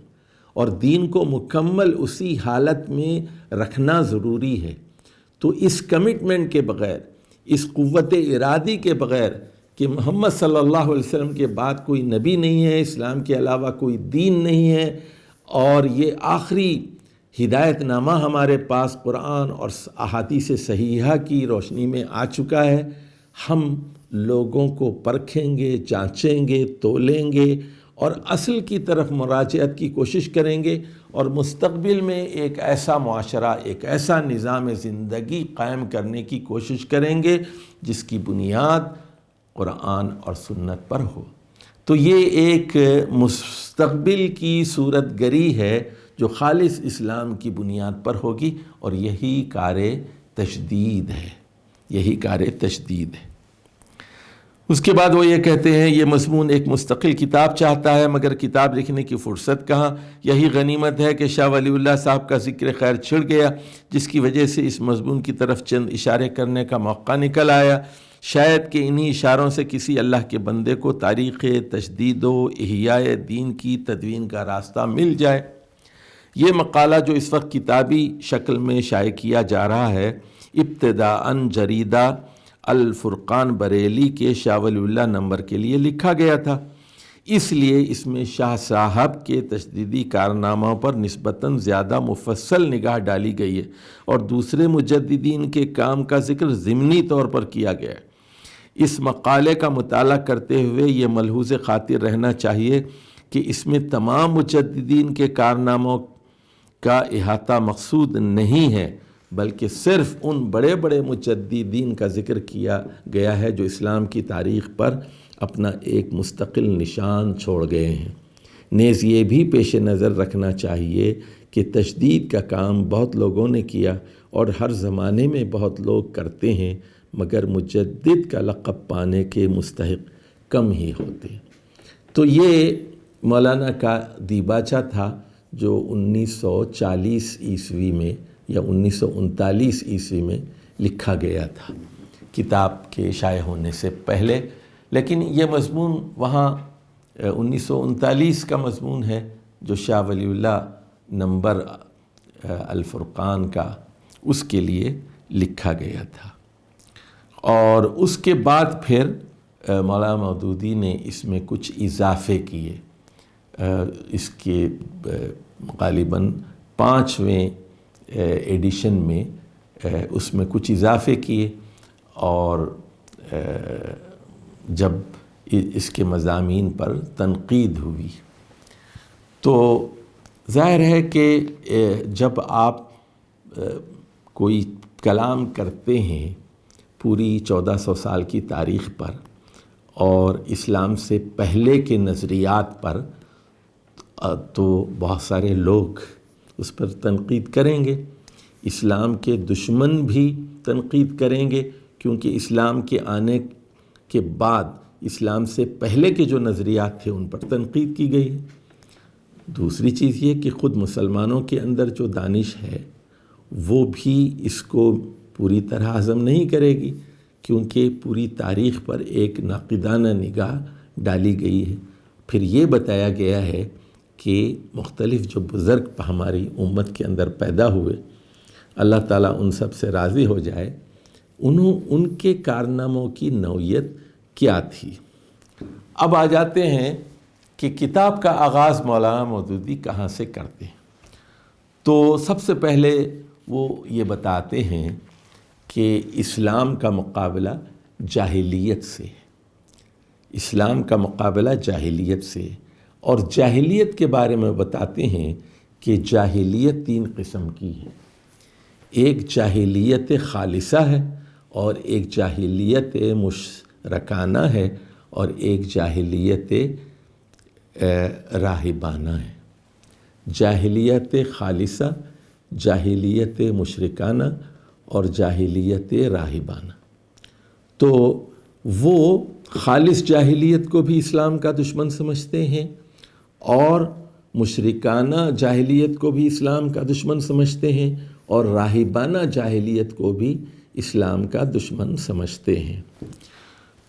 اور دین کو مکمل اسی حالت میں رکھنا ضروری ہے۔ تو اس کمٹمنٹ کے بغیر، اس قوت ارادی کے بغیر کہ محمد صلی اللہ علیہ وسلم کے بعد کوئی نبی نہیں ہے، اسلام کے علاوہ کوئی دین نہیں ہے، اور یہ آخری ہدایت نامہ ہمارے پاس قرآن اور احادیث صحیحہ کی روشنی میں آ چکا ہے، ہم لوگوں کو پرکھیں گے، جانچیں گے، تولیں گے اور اصل کی طرف مراجعت کی کوشش کریں گے، اور مستقبل میں ایک ایسا معاشرہ، ایک ایسا نظام زندگی قائم کرنے کی کوشش کریں گے جس کی بنیاد قرآن اور سنت پر ہو۔ تو یہ ایک مستقبل کی صورت گری ہے جو خالص اسلام کی بنیاد پر ہوگی، اور یہی کار تجدید ہے۔ اس کے بعد وہ یہ کہتے ہیں یہ مضمون ایک مستقل کتاب چاہتا ہے، مگر کتاب لکھنے کی فرصت کہاں۔ یہی غنیمت ہے کہ شاہ ولی اللہ صاحب کا ذکر خیر چھڑ گیا، جس کی وجہ سے اس مضمون کی طرف چند اشارے کرنے کا موقع نکل آیا۔ شاید کہ انہی اشاروں سے کسی اللہ کے بندے کو تاریخ تجدید و احیاء دین کی تدوین کا راستہ مل جائے۔ یہ مقالہ جو اس وقت کتابی شکل میں شائع کیا جا رہا ہے، ابتداءً جریدہ الفرقان بریلی کے شاہ ولی اللہ نمبر کے لیے لکھا گیا تھا، اس لیے اس میں شاہ صاحب کے تجدیدی کارناموں پر نسبتاً زیادہ مفصل نگاہ ڈالی گئی ہے، اور دوسرے مجددین کے کام کا ذکر ضمنی طور پر کیا گیا ہے۔ اس مقالے کا مطالعہ کرتے ہوئے یہ ملحوظ خاطر رہنا چاہیے کہ اس میں تمام مجددین کے کارناموں کا احاطہ مقصود نہیں ہے، بلکہ صرف ان بڑے بڑے مجددین کا ذکر کیا گیا ہے جو اسلام کی تاریخ پر اپنا ایک مستقل نشان چھوڑ گئے ہیں۔ نیز یہ بھی پیش نظر رکھنا چاہیے کہ تجدید کا کام بہت لوگوں نے کیا اور ہر زمانے میں بہت لوگ کرتے ہیں، مگر مجدد کا لقب پانے کے مستحق کم ہی ہوتے۔ تو یہ مولانا کا دیباچہ تھا جو 1940 عیسوی میں یا 1939 عیسوی میں لکھا گیا تھا، کتاب کے شائع ہونے سے پہلے، لیکن یہ مضمون وہاں 1939 کا مضمون ہے جو شاہ ولی اللہ نمبر الفرقان کا اس کے لیے لکھا گیا تھا۔ اور اس کے بعد پھر مولانا مودودی نے اس میں کچھ اضافے کیے، اس کے غالباً 5ویں ایڈیشن میں اس میں کچھ اضافے کیے، اور جب اس کے مضامین پر تنقید ہوئی تو ظاہر ہے کہ جب آپ کوئی کلام کرتے ہیں پوری 1400 سال کی تاریخ پر اور اسلام سے پہلے کے نظریات پر، تو بہت سارے لوگ اس پر تنقید کریں گے، اسلام کے دشمن بھی تنقید کریں گے، کیونکہ اسلام کے آنے کے بعد اسلام سے پہلے کے جو نظریات تھے ان پر تنقید کی گئی ہے۔ دوسری چیز یہ کہ خود مسلمانوں کے اندر جو دانش ہے وہ بھی اس کو پوری طرح ہضم نہیں کرے گی، کیونکہ پوری تاریخ پر ایک ناقدانہ نگاہ ڈالی گئی ہے۔ پھر یہ بتایا گیا ہے کہ مختلف جو بزرگ ہماری امت کے اندر پیدا ہوئے، اللہ تعالیٰ ان سب سے راضی ہو جائے، ان کے کارناموں کی نوعیت کیا تھی۔ اب آ جاتے ہیں کہ کتاب کا آغاز مولانا مودودی کہاں سے کرتے ہیں۔ تو سب سے پہلے وہ یہ بتاتے ہیں کہ اسلام کا مقابلہ جاہلیت سے، اسلام کا مقابلہ جاہلیت سے، اور جاہلیت کے بارے میں بتاتے ہیں کہ جاہلیت 3 قسم کی ہے۔ ایک جاہلیت خالصہ ہے، اور ایک جاہلیت مشرکانہ ہے، اور ایک جاہلیت راہبانہ ہے۔ جاہلیت خالصہ، جاہلیت مشرکانہ اور جاہلیت راہبانہ۔ تو وہ خالص جاہلیت کو بھی اسلام کا دشمن سمجھتے ہیں، اور مشرکانہ جاہلیت کو بھی اسلام کا دشمن سمجھتے ہیں، اور راہبانہ جاہلیت کو بھی اسلام کا دشمن سمجھتے ہیں۔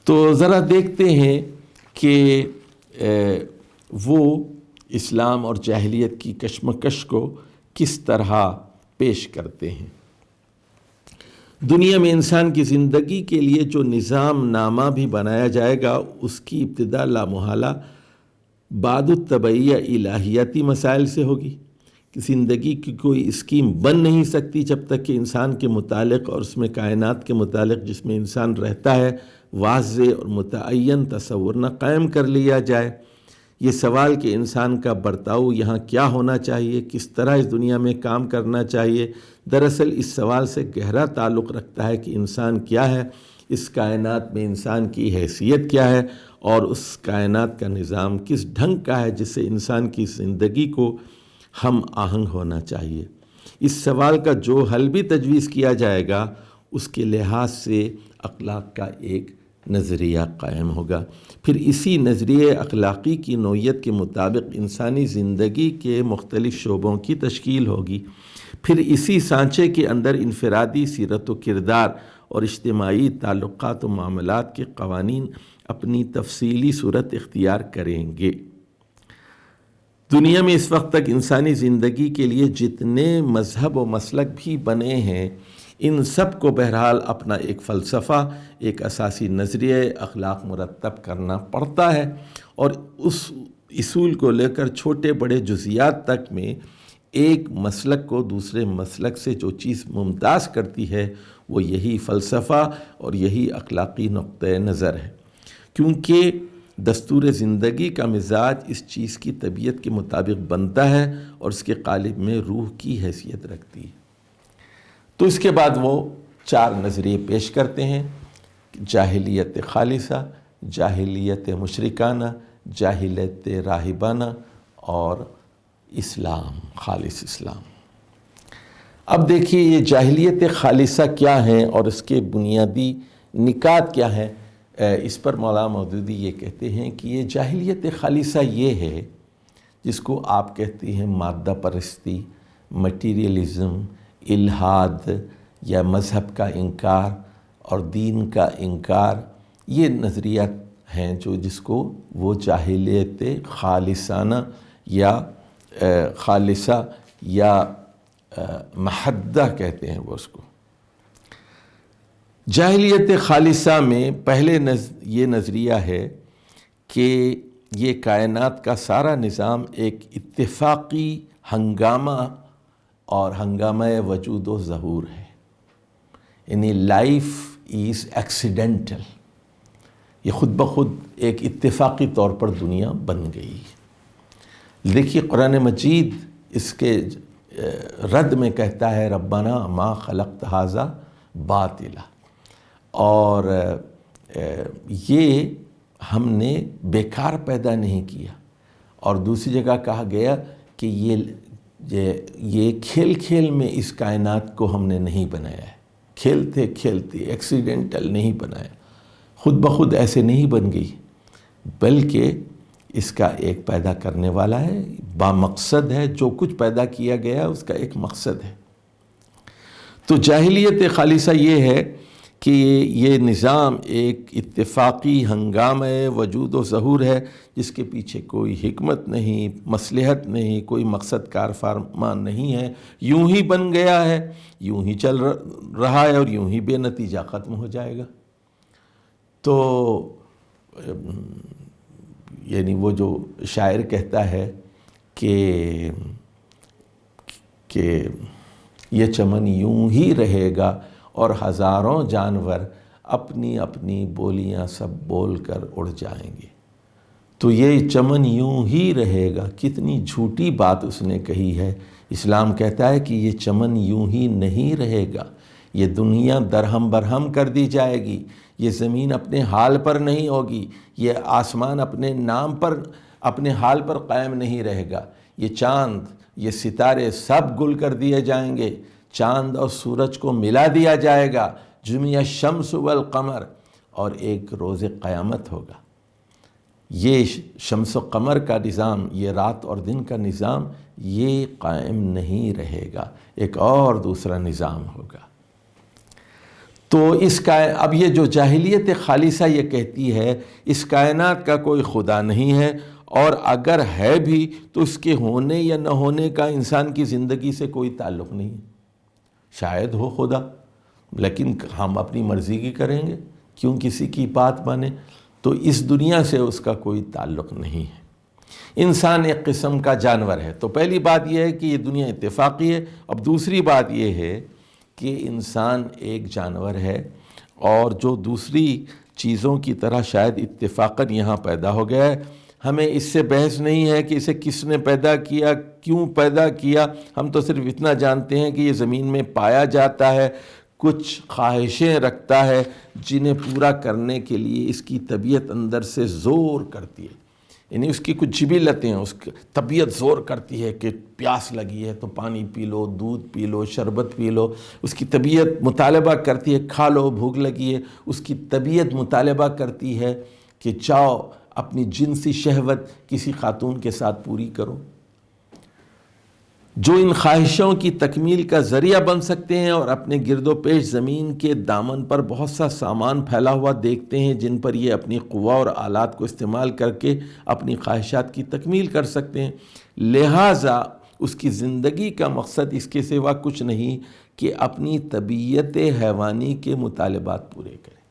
تو ذرا دیکھتے ہیں کہ وہ اسلام اور جاہلیت کی کشمکش کو کس طرح پیش کرتے ہیں۔ دنیا میں انسان کی زندگی کے لیے جو نظام نامہ بھی بنایا جائے گا، اس کی ابتدا لامحالہ بعد الطبعیہ الہیاتی مسائل سے ہوگی۔ کہ زندگی کی کوئی اسکیم بن نہیں سکتی جب تک کہ انسان کے متعلق اور اس میں کائنات کے متعلق جس میں انسان رہتا ہے واضح اور متعین تصور نہ قائم کر لیا جائے۔ یہ سوال کہ انسان کا برتاؤ یہاں کیا ہونا چاہیے، کس طرح اس دنیا میں کام کرنا چاہیے، دراصل اس سوال سے گہرا تعلق رکھتا ہے کہ انسان کیا ہے، اس کائنات میں انسان کی حیثیت کیا ہے، اور اس کائنات کا نظام کس ڈھنگ کا ہے جس سے انسان کی زندگی کو ہم آہنگ ہونا چاہیے۔ اس سوال کا جو حل بھی تجویز کیا جائے گا اس کے لحاظ سے اخلاق کا ایک نظریہ قائم ہوگا۔ پھر اسی نظریے اخلاقی کی نوعیت کے مطابق انسانی زندگی کے مختلف شعبوں کی تشکیل ہوگی۔ پھر اسی سانچے کے اندر انفرادی سیرت و کردار اور اجتماعی تعلقات و معاملات کے قوانین اپنی تفصیلی صورت اختیار کریں گے۔ دنیا میں اس وقت تک انسانی زندگی کے لیے جتنے مذہب و مسلک بھی بنے ہیں، ان سب کو بہرحال اپنا ایک فلسفہ، ایک اساسی نظریہ اخلاق مرتب کرنا پڑتا ہے، اور اس اصول کو لے کر چھوٹے بڑے جزیات تک میں ایک مسلک کو دوسرے مسلک سے جو چیز ممتاز کرتی ہے وہ یہی فلسفہ اور یہی اخلاقی نقطۂ نظر ہے۔ کیونکہ دستور زندگی کا مزاج اس چیز کی طبیعت کے مطابق بنتا ہے اور اس کے قالب میں روح کی حیثیت رکھتی ہے۔ تو اس کے بعد وہ 4 نظریے پیش کرتے ہیں: جاہلیت خالصہ، جاہلیت مشرکانہ، جاہلیت راہبانہ اور اسلام، خالص اسلام۔ اب دیکھیے یہ جاہلیت خالصہ کیا ہے اور اس کے بنیادی نکات کیا ہیں۔ اس پر مولانا مودودی یہ کہتے ہیں کہ یہ جاہلیت خالصہ یہ ہے جس کو آپ کہتے ہیں مادہ پرستی، مٹیریلزم، الحاد یا مذہب کا انکار اور دین کا انکار، یہ نظریات ہیں جس کو وہ جاہلیت خالصانہ یا خالصہ یا محدہ کہتے ہیں وہ اس کو۔ جاہلیت خالصہ میں پہلے یہ نظریہ ہے کہ یہ کائنات کا سارا نظام ایک اتفاقی ہنگامہ اور ہنگامہ وجود و ظہور ہے، یعنی لائف از ایکسیڈنٹل، یہ خود بخود ایک اتفاقی طور پر دنیا بن گئی۔ دیکھیے قرآن مجید اس کے رد میں کہتا ہے ربنا ما خلقت ھذا باطلا، اور یہ ہم نے بیکار پیدا نہیں کیا۔ اور دوسری جگہ کہا گیا کہ یہ کھیل کھیل میں اس کائنات کو ہم نے نہیں بنایا ہے، کھیلتے کھیلتے ایکسیڈنٹل نہیں بنایا، خود بخود ایسے نہیں بن گئی، بلکہ اس کا ایک پیدا کرنے والا ہے، با مقصد ہے، جو کچھ پیدا کیا گیا اس کا ایک مقصد ہے۔ تو جاہلیت خالصہ یہ ہے کہ یہ نظام ایک اتفاقی ہنگامہ وجود و ظہور ہے جس کے پیچھے کوئی حکمت نہیں، مصلحت نہیں، کوئی مقصد کار فرمان نہیں ہے، یوں ہی بن گیا ہے، یوں ہی چل رہا ہے اور یوں ہی بے نتیجہ ختم ہو جائے گا۔ تو یعنی وہ جو شاعر کہتا ہے کہ یہ چمن یوں ہی رہے گا اور ہزاروں جانور اپنی اپنی بولیاں سب بول کر اڑ جائیں گے۔ تو یہ چمن یوں ہی رہے گا، کتنی جھوٹی بات اس نے کہی ہے۔ اسلام کہتا ہے کہ یہ چمن یوں ہی نہیں رہے گا، یہ دنیا درہم برہم کر دی جائے گی، یہ زمین اپنے حال پر نہیں ہوگی، یہ آسمان اپنے نام پر اپنے حال پر قائم نہیں رہے گا، یہ چاند یہ ستارے سب گل کر دیے جائیں گے، چاند اور سورج کو ملا دیا جائے گا، جمع الشمس والقمر، اور ایک روز قیامت ہوگا۔ یہ شمس و قمر کا نظام، یہ رات اور دن کا نظام، یہ قائم نہیں رہے گا، ایک اور دوسرا نظام ہوگا۔ تو اب یہ جو جاہلیت خالصہ یہ کہتی ہے اس کائنات کا کوئی خدا نہیں ہے، اور اگر ہے بھی تو اس کے ہونے یا نہ ہونے کا انسان کی زندگی سے کوئی تعلق نہیں ہے۔ شاید ہو خدا، لیکن ہم اپنی مرضی کی کریں گے، کیوں کسی کی بات مانیں؟ تو اس دنیا سے اس کا کوئی تعلق نہیں ہے۔ انسان ایک قسم کا جانور ہے۔ تو پہلی بات یہ ہے کہ یہ دنیا اتفاقی ہے۔ اب دوسری بات یہ ہے کہ انسان ایک جانور ہے اور جو دوسری چیزوں کی طرح شاید اتفاقاً یہاں پیدا ہو گیا ہے۔ ہمیں اس سے بحث نہیں ہے کہ اسے کس نے پیدا کیا، کیوں پیدا کیا، ہم تو صرف اتنا جانتے ہیں کہ یہ زمین میں پایا جاتا ہے، کچھ خواہشیں رکھتا ہے جنہیں پورا کرنے کے لیے اس کی طبیعت اندر سے زور کرتی ہے، یعنی اس کی کچھ جبلتیں ہیں، اس کی طبیعت زور کرتی ہے کہ پیاس لگی ہے تو پانی پی لو، دودھ پی لو، شربت پی لو، اس کی طبیعت مطالبہ کرتی ہے کھا لو، بھوک لگی ہے، اس کی طبیعت مطالبہ کرتی ہے کہ جاؤ اپنی جنسی شہوت کسی خاتون کے ساتھ پوری کرو۔ جو ان خواہشوں کی تکمیل کا ذریعہ بن سکتے ہیں اور اپنے گرد و پیش زمین کے دامن پر بہت سا سامان پھیلا ہوا دیکھتے ہیں جن پر یہ اپنی قوہ اور آلات کو استعمال کر کے اپنی خواہشات کی تکمیل کر سکتے ہیں، لہٰذا اس کی زندگی کا مقصد اس کے سوا کچھ نہیں کہ اپنی طبیعت حیوانی کے مطالبات پورے کرے۔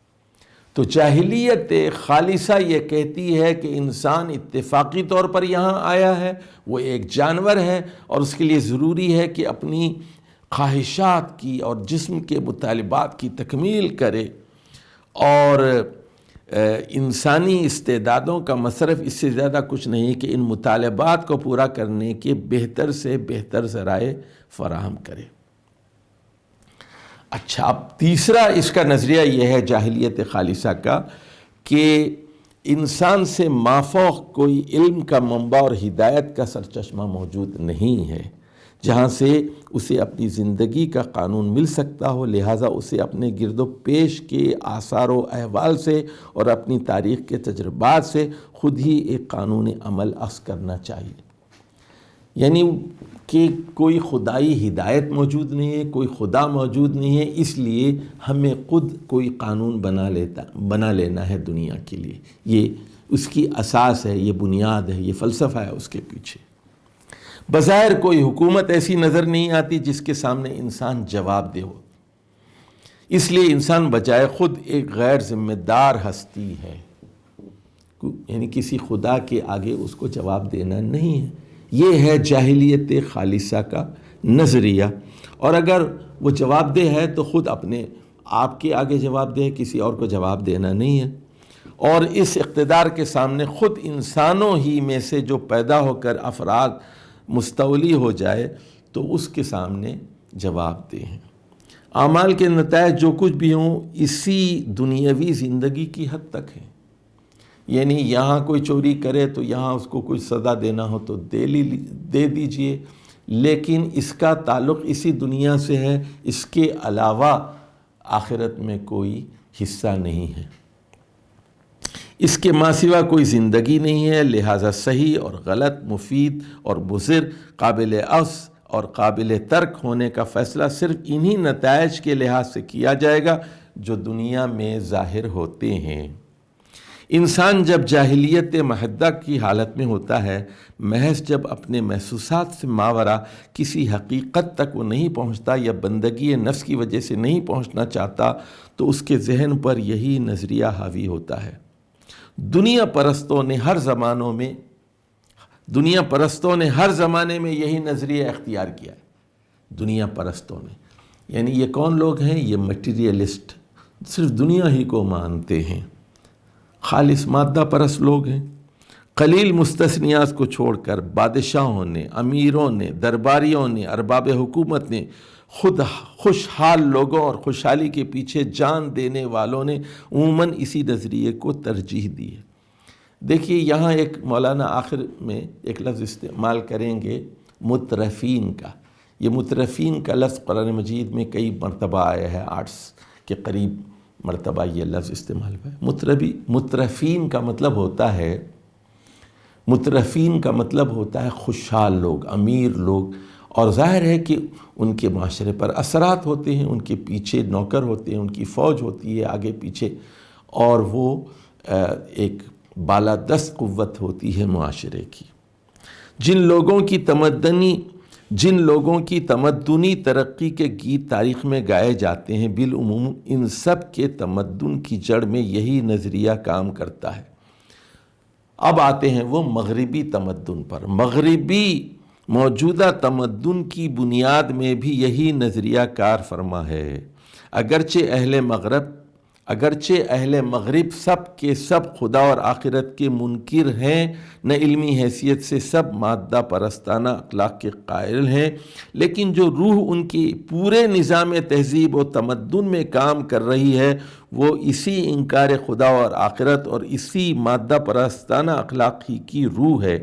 تو جاہلیت خالصہ یہ کہتی ہے کہ انسان اتفاقی طور پر یہاں آیا ہے، وہ ایک جانور ہے اور اس کے لیے ضروری ہے کہ اپنی خواہشات کی اور جسم کے مطالبات کی تکمیل کرے، اور انسانی استعدادوں کا مصرف اس سے زیادہ کچھ نہیں کہ ان مطالبات کو پورا کرنے کے بہتر سے بہتر ذرائع فراہم کرے۔ اچھا، اب تیسرا اس کا نظریہ یہ ہے جاہلیت خالصہ کا کہ انسان سے مافوق کوئی علم کا منبع اور ہدایت کا سرچشمہ موجود نہیں ہے جہاں سے اسے اپنی زندگی کا قانون مل سکتا ہو، لہٰذا اسے اپنے گرد و پیش کے آثار و احوال سے اور اپنی تاریخ کے تجربات سے خود ہی ایک قانون عمل اخذ کرنا چاہیے۔ یعنی کہ کوئی خدائی ہدایت موجود نہیں ہے، کوئی خدا موجود نہیں ہے، اس لیے ہمیں خود کوئی قانون بنا لینا ہے دنیا کے لیے۔ یہ اس کی اساس ہے، یہ بنیاد ہے، یہ فلسفہ ہے اس کے پیچھے۔ بظاہر کوئی حکومت ایسی نظر نہیں آتی جس کے سامنے انسان جواب دہ ہو، اس لیے انسان بجائے خود ایک غیر ذمہ دار ہستی ہے، یعنی کسی خدا کے آگے اس کو جواب دینا نہیں ہے۔ یہ ہے جاہلیت خالصہ کا نظریہ، اور اگر وہ جواب دہ ہے تو خود اپنے آپ کے آگے جواب دہ ہے، کسی اور کو جواب دینا نہیں ہے، اور اس اقتدار کے سامنے خود انسانوں ہی میں سے جو پیدا ہو کر افراد مستولی ہو جائے تو اس کے سامنے جواب دہ ہیں۔ اعمال کے نتائج جو کچھ بھی ہوں اسی دنیاوی زندگی کی حد تک ہیں، یعنی یہاں کوئی چوری کرے تو یہاں اس کو کوئی سزا دینا ہو تو دے دیجئے، لیکن اس کا تعلق اسی دنیا سے ہے، اس کے علاوہ آخرت میں کوئی حصہ نہیں ہے، اس کے ماں سوا کوئی زندگی نہیں ہے۔ لہٰذا صحیح اور غلط، مفید اور مضر، قابل اخذ اور قابل ترک ہونے کا فیصلہ صرف انہی نتائج کے لحاظ سے کیا جائے گا جو دنیا میں ظاہر ہوتے ہیں۔ انسان جب جاہلیت محضہ کی حالت میں ہوتا ہے، محض جب اپنے محسوسات سے ماورا کسی حقیقت تک وہ نہیں پہنچتا یا بندگی نفس کی وجہ سے نہیں پہنچنا چاہتا، تو اس کے ذہن پر یہی نظریہ حاوی ہوتا ہے۔ دنیا پرستوں نے ہر زمانے میں یہی نظریہ اختیار کیا ہے۔ دنیا پرستوں نے، یعنی یہ کون لوگ ہیں؟ یہ مٹیریلسٹ، صرف دنیا ہی کو مانتے ہیں، خالص مادہ پرست لوگ ہیں۔ قلیل مستثنیات کو چھوڑ کر بادشاہوں نے، امیروں نے، درباریوں نے، ارباب حکومت نے، خود خوشحال لوگوں اور خوشحالی کے پیچھے جان دینے والوں نے عموماً اسی نظریے کو ترجیح دی ہے۔ دیکھیے یہاں ایک مولانا آخر میں ایک لفظ استعمال کریں گے مترفین کا۔ یہ مترفین کا لفظ قرآن مجید میں کئی مرتبہ آیا ہے، 8 کے قریب مرتبہ یہ لفظ استعمال ہوا ہے۔ مترفین کا مطلب ہوتا ہے خوشحال لوگ، امیر لوگ، اور ظاہر ہے کہ ان کے معاشرے پر اثرات ہوتے ہیں، ان کے پیچھے نوکر ہوتے ہیں، ان کی فوج ہوتی ہے آگے پیچھے، اور وہ ایک بالادست قوت ہوتی ہے معاشرے کی۔ جن لوگوں کی تمدنی ترقی کے گیت تاریخ میں گائے جاتے ہیں، بالعموم ان سب کے تمدن کی جڑ میں یہی نظریہ کام کرتا ہے۔ اب آتے ہیں وہ مغربی تمدن پر۔ مغربی موجودہ تمدن کی بنیاد میں بھی یہی نظریہ کار فرما ہے۔ اگرچہ اہل مغرب سب کے سب خدا اور آخرت کے منکر ہیں، نہ علمی حیثیت سے سب مادہ پرستانہ اخلاق کے قائل ہیں، لیکن جو روح ان کے پورے نظام تہذیب و تمدن میں کام کر رہی ہے وہ اسی انکار خدا اور آخرت اور اسی مادہ پرستانہ اخلاق ہی کی روح ہے،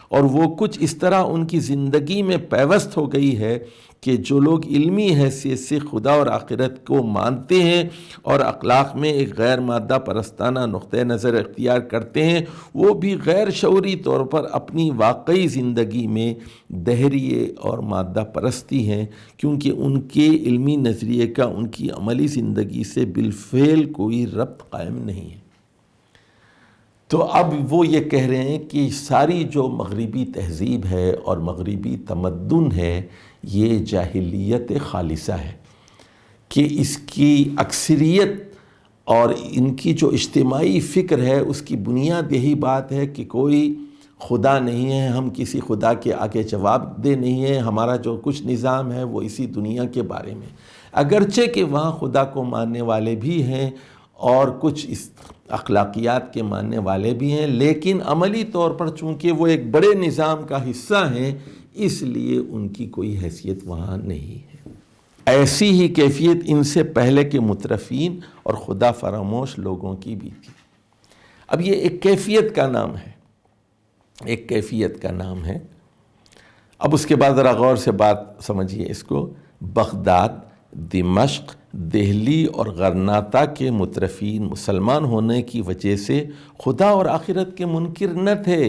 اور وہ کچھ اس طرح ان کی زندگی میں پیوست ہو گئی ہے کہ جو لوگ علمی حیثیت سے خدا اور آخرت کو مانتے ہیں اور اخلاق میں ایک غیر مادہ پرستانہ نقطۂ نظر اختیار کرتے ہیں، وہ بھی غیر شعوری طور پر اپنی واقعی زندگی میں دہریے اور مادہ پرستی ہیں، کیونکہ ان کے علمی نظریے کا ان کی عملی زندگی سے بالفعل کوئی ربط قائم نہیں ہے۔ تو اب وہ یہ کہہ رہے ہیں کہ ساری جو مغربی تہذیب ہے اور مغربی تمدن ہے یہ جاہلیت خالصہ ہے، کہ اس کی اکثریت اور ان کی جو اجتماعی فکر ہے اس کی بنیاد یہی بات ہے کہ کوئی خدا نہیں ہے، ہم کسی خدا کے آگے جواب دہ نہیں ہیں، ہمارا جو کچھ نظام ہے وہ اسی دنیا کے بارے میں، اگرچہ کہ وہاں خدا کو ماننے والے بھی ہیں اور کچھ اس اخلاقیات کے ماننے والے بھی ہیں، لیکن عملی طور پر چونکہ وہ ایک بڑے نظام کا حصہ ہیں اس لیے ان کی کوئی حیثیت وہاں نہیں ہے۔ ایسی ہی کیفیت ان سے پہلے کے مترفین اور خدا فراموش لوگوں کی بھی تھی۔ اب یہ ایک کیفیت کا نام ہے، ایک کیفیت کا نام ہے۔ اب اس کے بعد ذرا غور سے بات سمجھیے اس کو۔ بغداد، دمشق، دہلی اور غرناطہ کے مترفین مسلمان ہونے کی وجہ سے خدا اور آخرت کے منکر نہ تھے،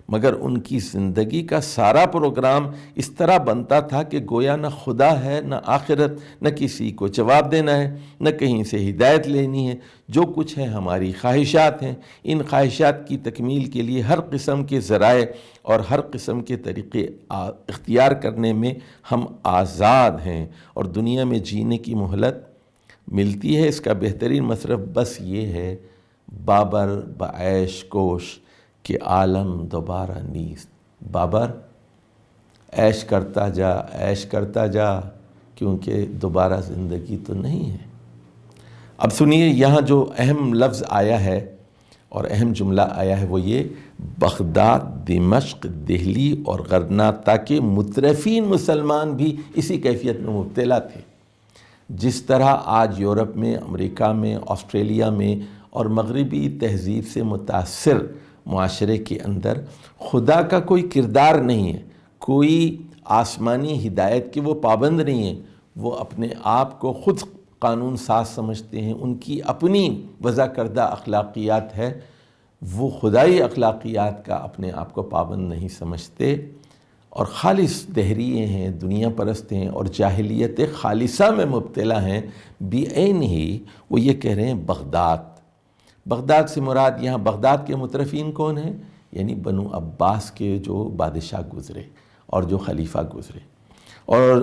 مگر ان کی زندگی کا سارا پروگرام اس طرح بنتا تھا کہ گویا نہ خدا ہے نہ آخرت، نہ کسی کو جواب دینا ہے، نہ کہیں سے ہدایت لینی ہے، جو کچھ ہے ہماری خواہشات ہیں۔ ان خواہشات کی تکمیل کے لیے ہر قسم کے ذرائع اور ہر قسم کے طریقے اختیار کرنے میں ہم آزاد ہیں، اور دنیا میں جینے کی مہلت ملتی ہے۔ اس کا بہترین مصرف بس یہ ہے، بابر بعیش کوش کہ عالم دوبارہ نیست۔ بابر عیش کرتا جا، عیش کرتا جا، کیونکہ دوبارہ زندگی تو نہیں ہے۔ اب سنیے یہاں جو اہم لفظ آیا ہے اور اہم جملہ آیا ہے وہ یہ، بغداد، دمشق، دہلی اور غرناطہ کے مترفین مسلمان بھی اسی کیفیت میں مبتلا تھے۔ جس طرح آج یورپ میں، امریکہ میں، آسٹریلیا میں اور مغربی تہذیب سے متاثر معاشرے کے اندر خدا کا کوئی کردار نہیں ہے، کوئی آسمانی ہدایت کے وہ پابند نہیں ہیں، وہ اپنے آپ کو خود قانون ساز سمجھتے ہیں، ان کی اپنی وضع کردہ اخلاقیات ہے، وہ خدائی اخلاقیات کا اپنے آپ کو پابند نہیں سمجھتے اور خالص دہریے ہیں، دنیا پرست ہیں اور جاہلیت خالصہ میں مبتلا ہیں۔ بعین ہی وہ یہ کہہ رہے ہیں بغداد۔ بغداد سے مراد یہاں بغداد کے مترفین کون ہیں؟ یعنی بنو عباس کے جو بادشاہ گزرے اور جو خلیفہ گزرے۔ اور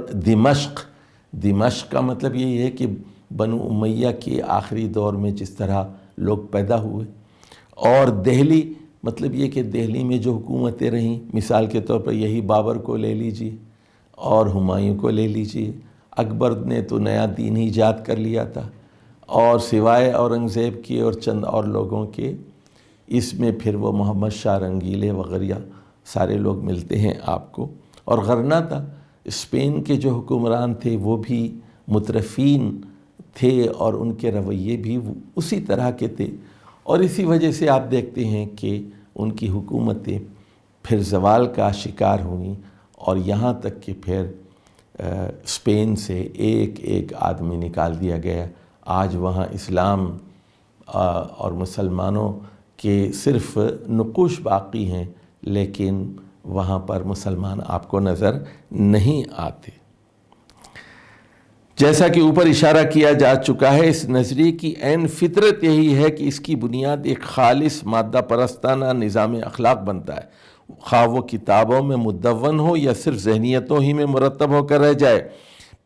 دمشق کا مطلب یہ ہے کہ بنو امیہ کے آخری دور میں جس طرح لوگ پیدا ہوئے، اور دہلی مطلب یہ کہ دہلی میں جو حکومتیں رہیں، مثال کے طور پر یہی بابر کو لے لیجئے اور ہمایوں کو لے لیجئے۔ اکبر نے تو نیا دین ہی ایجاد کر لیا تھا، اور سوائے اورنگزیب کے اور چند اور لوگوں کے اس میں پھر وہ محمد شاہ رنگیلے وغیرہ سارے لوگ ملتے ہیں آپ کو۔ اور غرناطہ، اسپین کے جو حکمران تھے وہ بھی مترفین تھے اور ان کے رویے بھی اسی طرح کے تھے، اور اسی وجہ سے آپ دیکھتے ہیں کہ ان کی حکومتیں پھر زوال کا شکار ہوئیں، اور یہاں تک کہ پھر اسپین سے ایک ایک آدمی نکال دیا گیا۔ آج وہاں اسلام اور مسلمانوں کے صرف نقوش باقی ہیں، لیکن وہاں پر مسلمان آپ کو نظر نہیں آتے۔ جیسا کہ اوپر اشارہ کیا جا چکا ہے، اس نظریے کی عین فطرت یہی ہے کہ اس کی بنیاد ایک خالص مادہ پرستانہ نظام اخلاق بنتا ہے، خواہ وہ کتابوں میں مدون ہو یا صرف ذہنیتوں ہی میں مرتب ہو کر رہ جائے۔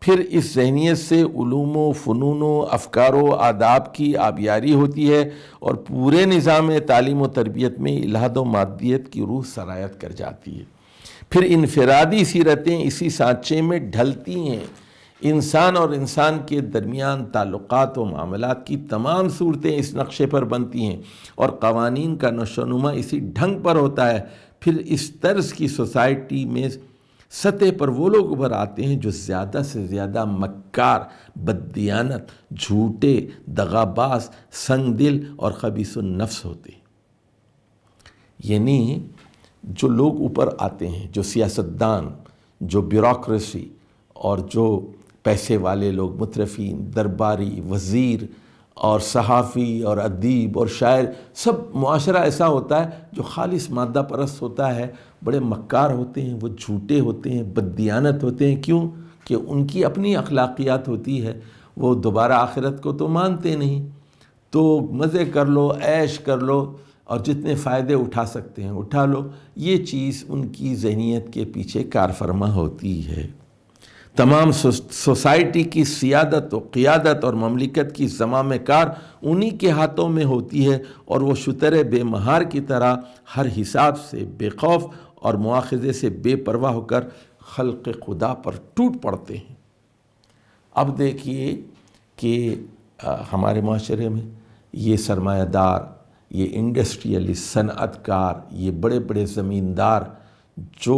پھر اس ذہنیت سے علوم و فنون و افکار و آداب کی آبیاری ہوتی ہے، اور پورے نظام تعلیم و تربیت میں الحاد و مادیت کی روح سرایت کر جاتی ہے۔ پھر انفرادی سیرتیں اسی سانچے میں ڈھلتی ہیں۔ انسان اور انسان کے درمیان تعلقات و معاملات کی تمام صورتیں اس نقشے پر بنتی ہیں، اور قوانین کا نشو و نما اسی ڈھنگ پر ہوتا ہے۔ پھر اس طرز کی سوسائٹی میں سطح پر وہ لوگ ابھر آتے ہیں جو زیادہ سے زیادہ مکار، بددیانت، جھوٹے، دغاباز، سنگ دل اور خبیث النفس ہوتے ہیں۔ یعنی جو لوگ اوپر آتے ہیں، جو سیاستدان، جو بیوروکریسی اور جو پیسے والے لوگ، مترفین، درباری، وزیر اور صحافی اور ادیب اور شاعر، سب معاشرہ ایسا ہوتا ہے جو خالص مادہ پرست ہوتا ہے، بڑے مکار ہوتے ہیں، وہ جھوٹے ہوتے ہیں، بددیانت ہوتے ہیں۔ کیوں؟ کہ ان کی اپنی اخلاقیات ہوتی ہے، وہ دوبارہ آخرت کو تو مانتے نہیں، تو مزے کر لو، عیش کر لو، اور جتنے فائدے اٹھا سکتے ہیں اٹھا لو۔ یہ چیز ان کی ذہنیت کے پیچھے کار فرما ہوتی ہے۔ تمام سوسائٹی کی سیادت و قیادت اور مملکت کی زمام کار انہی کے ہاتھوں میں ہوتی ہے، اور وہ شتر بے مہار کی طرح ہر حساب سے بے خوف اور مواخذے سے بے پرواہ ہو کر خلق خدا پر ٹوٹ پڑتے ہیں۔ اب دیکھیے کہ ہمارے معاشرے میں یہ سرمایہ دار، یہ انڈسٹریلسٹ، صنعت کار، یہ بڑے بڑے زمیندار جو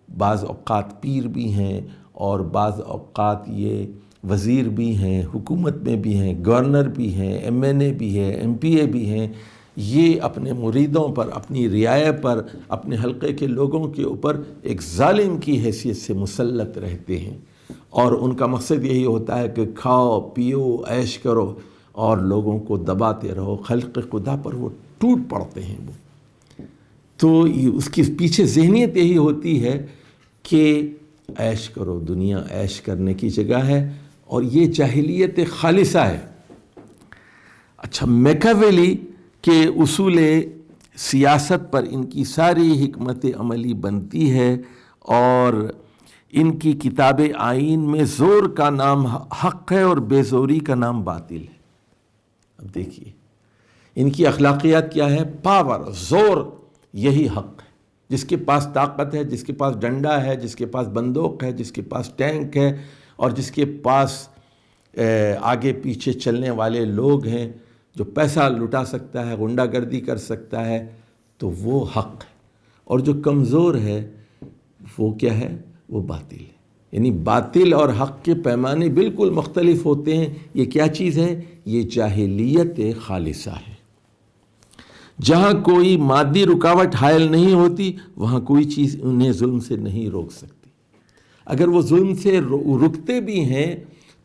بعض اوقات پیر بھی ہیں اور بعض اوقات یہ وزیر بھی ہیں، حکومت میں بھی ہیں، گورنر بھی ہیں، ایم این اے بھی ہے، ایم پی اے بھی ہیں، یہ اپنے مریدوں پر، اپنی رعایا پر، اپنے حلقے کے لوگوں کے اوپر ایک ظالم کی حیثیت سے مسلط رہتے ہیں، اور ان کا مقصد یہی ہوتا ہے کہ کھاؤ پیو عیش کرو اور لوگوں کو دباتے رہو، خلق خدا پر وہ ٹوٹ پڑتے ہیں۔ وہ تو اس کے پیچھے ذہنیت یہی ہوتی ہے کہ عیش کرو، دنیا عیش کرنے کی جگہ ہے، اور یہ جاہلیت خالصہ ہے۔ اچھا، میکاویلی کے اصول سیاست پر ان کی ساری حکمت عملی بنتی ہے، اور ان کی کتاب آئین میں زور کا نام حق ہے اور بے زوری کا نام باطل ہے۔ اب دیکھیے ان کی اخلاقیات کیا ہے؟ پاور، زور، یہی حق ہے۔ جس کے پاس طاقت ہے، جس کے پاس ڈنڈا ہے، جس کے پاس بندوق ہے، جس کے پاس ٹینک ہے، اور جس کے پاس آگے پیچھے چلنے والے لوگ ہیں، جو پیسہ لٹا سکتا ہے، غنڈہ گردی کر سکتا ہے، تو وہ حق ہے، اور جو کمزور ہے وہ کیا ہے؟ وہ باطل ہے۔ یعنی باطل اور حق کے پیمانے بالکل مختلف ہوتے ہیں۔ یہ کیا چیز ہے؟ یہ جاہلیت خالصہ ہے۔ جہاں کوئی مادی رکاوٹ حائل نہیں ہوتی، وہاں کوئی چیز انہیں ظلم سے نہیں روک سکتی۔ اگر وہ ظلم سے رکتے بھی ہیں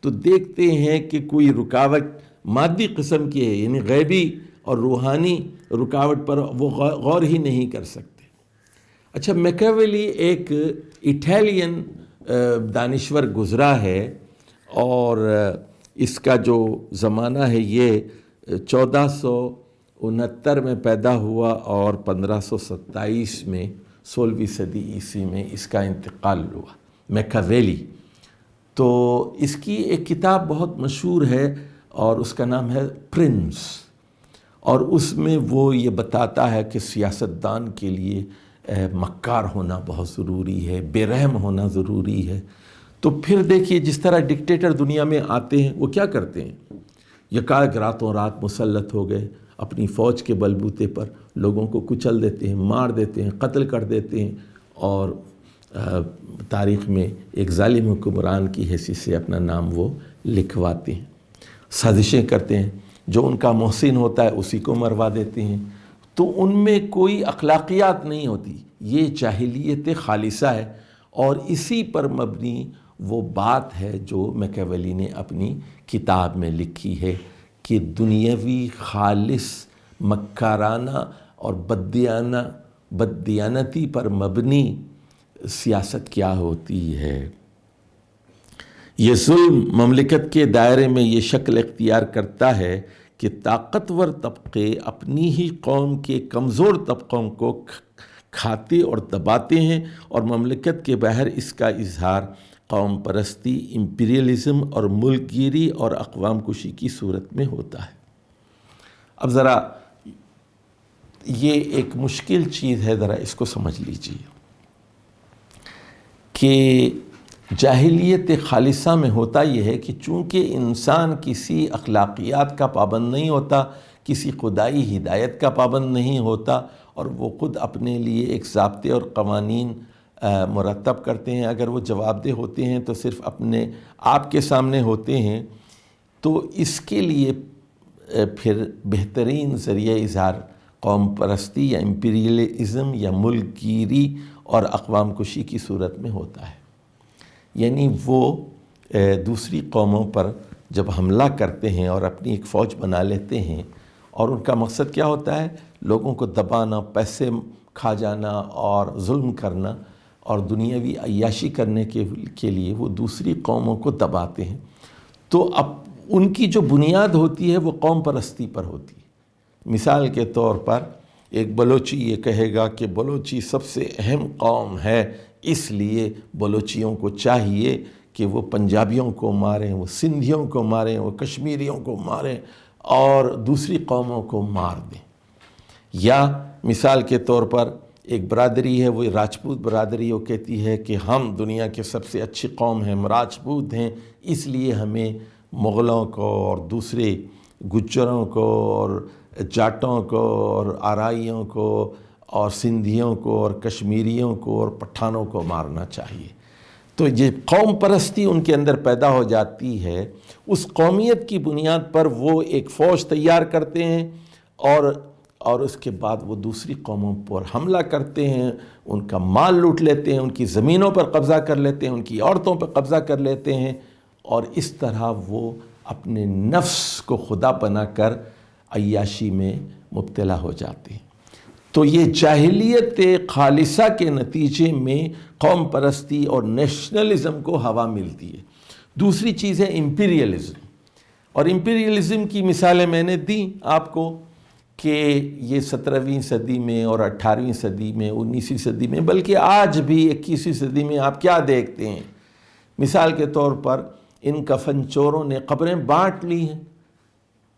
تو دیکھتے ہیں کہ کوئی رکاوٹ مادی قسم کی ہے، یعنی غیبی اور روحانی رکاوٹ پر وہ غور ہی نہیں کر سکتے۔ اچھا، میکاویلی ایک اٹیلین دانشور گزرا ہے، اور اس کا جو زمانہ ہے یہ 1469 میں پیدا ہوا اور 1527 میں 16ویں صدی عیسوی میں اس کا انتقال ہوا، میکاویلی۔ تو اس کی ایک کتاب بہت مشہور ہے اور اس کا نام ہے پرنس، اور اس میں وہ یہ بتاتا ہے کہ سیاستدان کے لیے مکار ہونا بہت ضروری ہے، بے رحم ہونا ضروری ہے۔ تو پھر دیکھیے جس طرح ڈکٹیٹر دنیا میں آتے ہیں وہ کیا کرتے ہیں؟ یکایک راتوں رات مسلط ہو گئے، اپنی فوج کے بلبوتے پر لوگوں کو کچل دیتے ہیں، مار دیتے ہیں، قتل کر دیتے ہیں، اور تاریخ میں ایک ظالم حکمران کی حیثیت سے اپنا نام وہ لکھواتے ہیں، سازشیں کرتے ہیں، جو ان کا محسن ہوتا ہے اسی کو مروا دیتے ہیں۔ تو ان میں کوئی اخلاقیات نہیں ہوتی، یہ جاہلیت خالصہ ہے، اور اسی پر مبنی وہ بات ہے جو میکاویلی نے اپنی کتاب میں لکھی ہے کہ دنیاوی خالص مکارانہ اور بددیانتی پر مبنی سیاست کیا ہوتی ہے۔ یہ ظلم مملکت کے دائرے میں یہ شکل اختیار کرتا ہے کہ طاقتور طبقے اپنی ہی قوم کے کمزور طبقوں کو کھاتے اور دباتے ہیں، اور مملکت کے باہر اس کا اظہار قوم پرستی، امپیریلزم اور ملک گیری اور اقوام کشی کی صورت میں ہوتا ہے۔ اب ذرا یہ ایک مشکل چیز ہے، ذرا اس کو سمجھ لیجیے کہ جاہلیت خالصہ میں ہوتا یہ ہے کہ چونکہ انسان کسی اخلاقیات کا پابند نہیں ہوتا، کسی خدائی ہدایت کا پابند نہیں ہوتا، اور وہ خود اپنے لیے ایک ضابطے اور قوانین مرتب کرتے ہیں، اگر وہ جواب دہ ہوتے ہیں تو صرف اپنے آپ کے سامنے ہوتے ہیں، تو اس کے لیے پھر بہترین ذریعہ اظہار قوم پرستی یا امپیریلزم یا ملک گیری اور اقوام کشی کی صورت میں ہوتا ہے۔ یعنی وہ دوسری قوموں پر جب حملہ کرتے ہیں اور اپنی ایک فوج بنا لیتے ہیں، اور ان کا مقصد کیا ہوتا ہے؟ لوگوں کو دبانا، پیسے کھا جانا اور ظلم کرنا، اور دنیاوی عیاشی کرنے کے لیے وہ دوسری قوموں کو دباتے ہیں۔ تو اب ان کی جو بنیاد ہوتی ہے وہ قوم پرستی پر ہوتی ہے۔ مثال کے طور پر ایک بلوچی یہ کہے گا کہ بلوچی سب سے اہم قوم ہے، اس لیے بلوچیوں کو چاہیے کہ وہ پنجابیوں کو ماریں، وہ سندھیوں کو ماریں، وہ کشمیریوں کو ماریں اور دوسری قوموں کو مار دیں۔ یا مثال کے طور پر ایک برادری ہے، وہ راجپوت برادری، وہ کہتی ہے کہ ہم دنیا کے سب سے اچھی قوم ہیں، ہم راجپوت ہیں، اس لیے ہمیں مغلوں کو اور دوسرے گجروں کو اور جاٹوں کو اور آرائیوں کو اور سندھیوں کو اور کشمیریوں کو اور پٹھانوں کو مارنا چاہیے۔ تو یہ قوم پرستی ان کے اندر پیدا ہو جاتی ہے، اس قومیت کی بنیاد پر وہ ایک فوج تیار کرتے ہیں اور اس کے بعد وہ دوسری قوموں پر حملہ کرتے ہیں، ان کا مال لوٹ لیتے ہیں، ان کی زمینوں پر قبضہ کر لیتے ہیں، ان کی عورتوں پر قبضہ کر لیتے ہیں، اور اس طرح وہ اپنے نفس کو خدا بنا کر عیاشی میں مبتلا ہو جاتے ہیں۔ تو یہ جاہلیت خالصہ کے نتیجے میں قوم پرستی اور نیشنلزم کو ہوا ملتی ہے۔ دوسری چیز ہے امپیریلزم، اور امپیریلزم کی مثالیں میں نے دیں آپ کو کہ یہ 17ویں صدی میں اور 18ویں صدی میں، 19ویں صدی میں، بلکہ آج بھی 21ویں صدی میں آپ کیا دیکھتے ہیں؟ مثال کے طور پر ان کفن چوروں نے قبریں بانٹ لی ہیں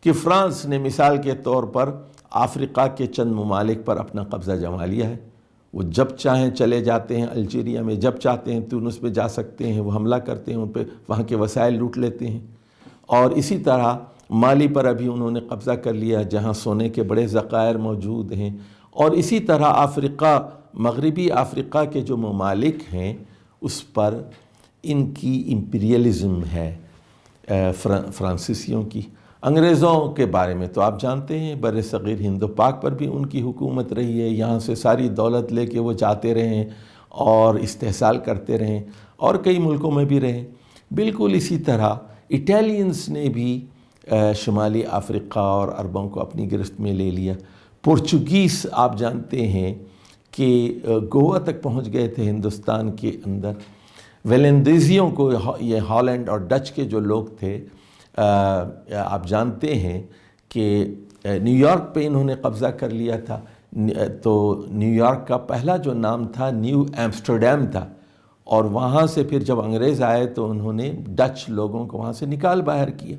کہ فرانس نے مثال کے طور پر افریقہ کے چند ممالک پر اپنا قبضہ جما لیا ہے۔ وہ جب چاہیں چلے جاتے ہیں الجیریا میں، جب چاہتے ہیں تونس پہ جا سکتے ہیں، وہ حملہ کرتے ہیں ان پہ، وہاں کے وسائل لوٹ لیتے ہیں۔ اور اسی طرح مالی پر ابھی انہوں نے قبضہ کر لیا جہاں سونے کے بڑے ذخائر موجود ہیں، اور اسی طرح افریقہ، مغربی افریقہ کے جو ممالک ہیں اس پر ان کی امپیریلزم ہے، فرانسیسیوں کی۔ انگریزوں کے بارے میں تو آپ جانتے ہیں، بر صغیر ہند و پاک پر بھی ان کی حکومت رہی ہے، یہاں سے ساری دولت لے کے وہ جاتے رہے اور استحصال کرتے رہے، اور کئی ملکوں میں بھی رہے۔ بالکل اسی طرح اٹیلینز نے بھی شمالی افریقہ اور عربوں کو اپنی گرفت میں لے لیا۔ پرچگیز آپ جانتے ہیں کہ گوا تک پہنچ گئے تھے ہندوستان کے اندر۔ ویلندیزیوں کو، یہ ہالینڈ اور ڈچ کے جو لوگ تھے، آپ جانتے ہیں کہ نیو یارک پہ انہوں نے قبضہ کر لیا تھا۔ تو نیو یارک کا پہلا جو نام تھا نیو ایمسٹرڈیم تھا، اور وہاں سے پھر جب انگریز آئے تو انہوں نے ڈچ لوگوں کو وہاں سے نکال باہر کیا۔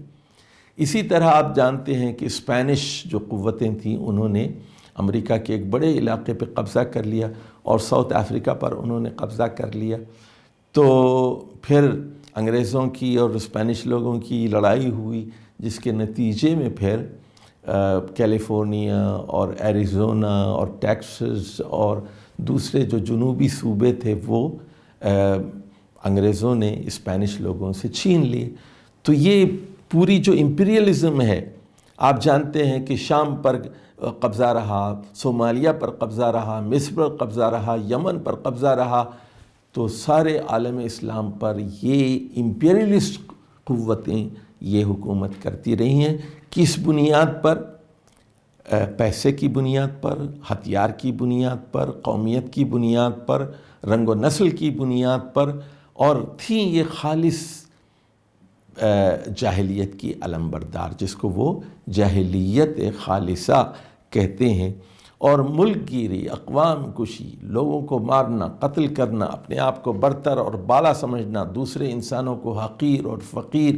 اسی طرح آپ جانتے ہیں کہ اسپینش جو قوتیں تھیں انہوں نے امریکہ کے ایک بڑے علاقے پہ قبضہ کر لیا، اور ساؤتھ افریقہ پر انہوں نے قبضہ کر لیا۔ تو پھر انگریزوں کی اور اسپینش لوگوں کی لڑائی ہوئی، جس کے نتیجے میں پھر کیلیفورنیا اور ایریزونا اور ٹیکسس اور دوسرے جو جنوبی صوبے تھے وہ انگریزوں نے اسپینش لوگوں سے چھین لیے۔ تو یہ پوری جو امپیریلزم ہے، آپ جانتے ہیں کہ شام پر قبضہ رہا، صومالیہ پر قبضہ رہا، مصر پر قبضہ رہا، یمن پر قبضہ رہا، تو سارے عالم اسلام پر یہ امپیریلسٹ قوتیں یہ حکومت کرتی رہی ہیں۔ کس بنیاد پر؟ پیسے کی بنیاد پر، ہتھیار کی بنیاد پر، قومیت کی بنیاد پر، رنگ و نسل کی بنیاد پر، اور تھیں یہ خالص جاہلیت کی علم بردار، جس کو وہ جاہلیت خالصہ کہتے ہیں۔ اور ملک گیری، اقوام کشی، لوگوں کو مارنا، قتل کرنا، اپنے آپ کو برتر اور بالا سمجھنا، دوسرے انسانوں کو حقیر اور فقیر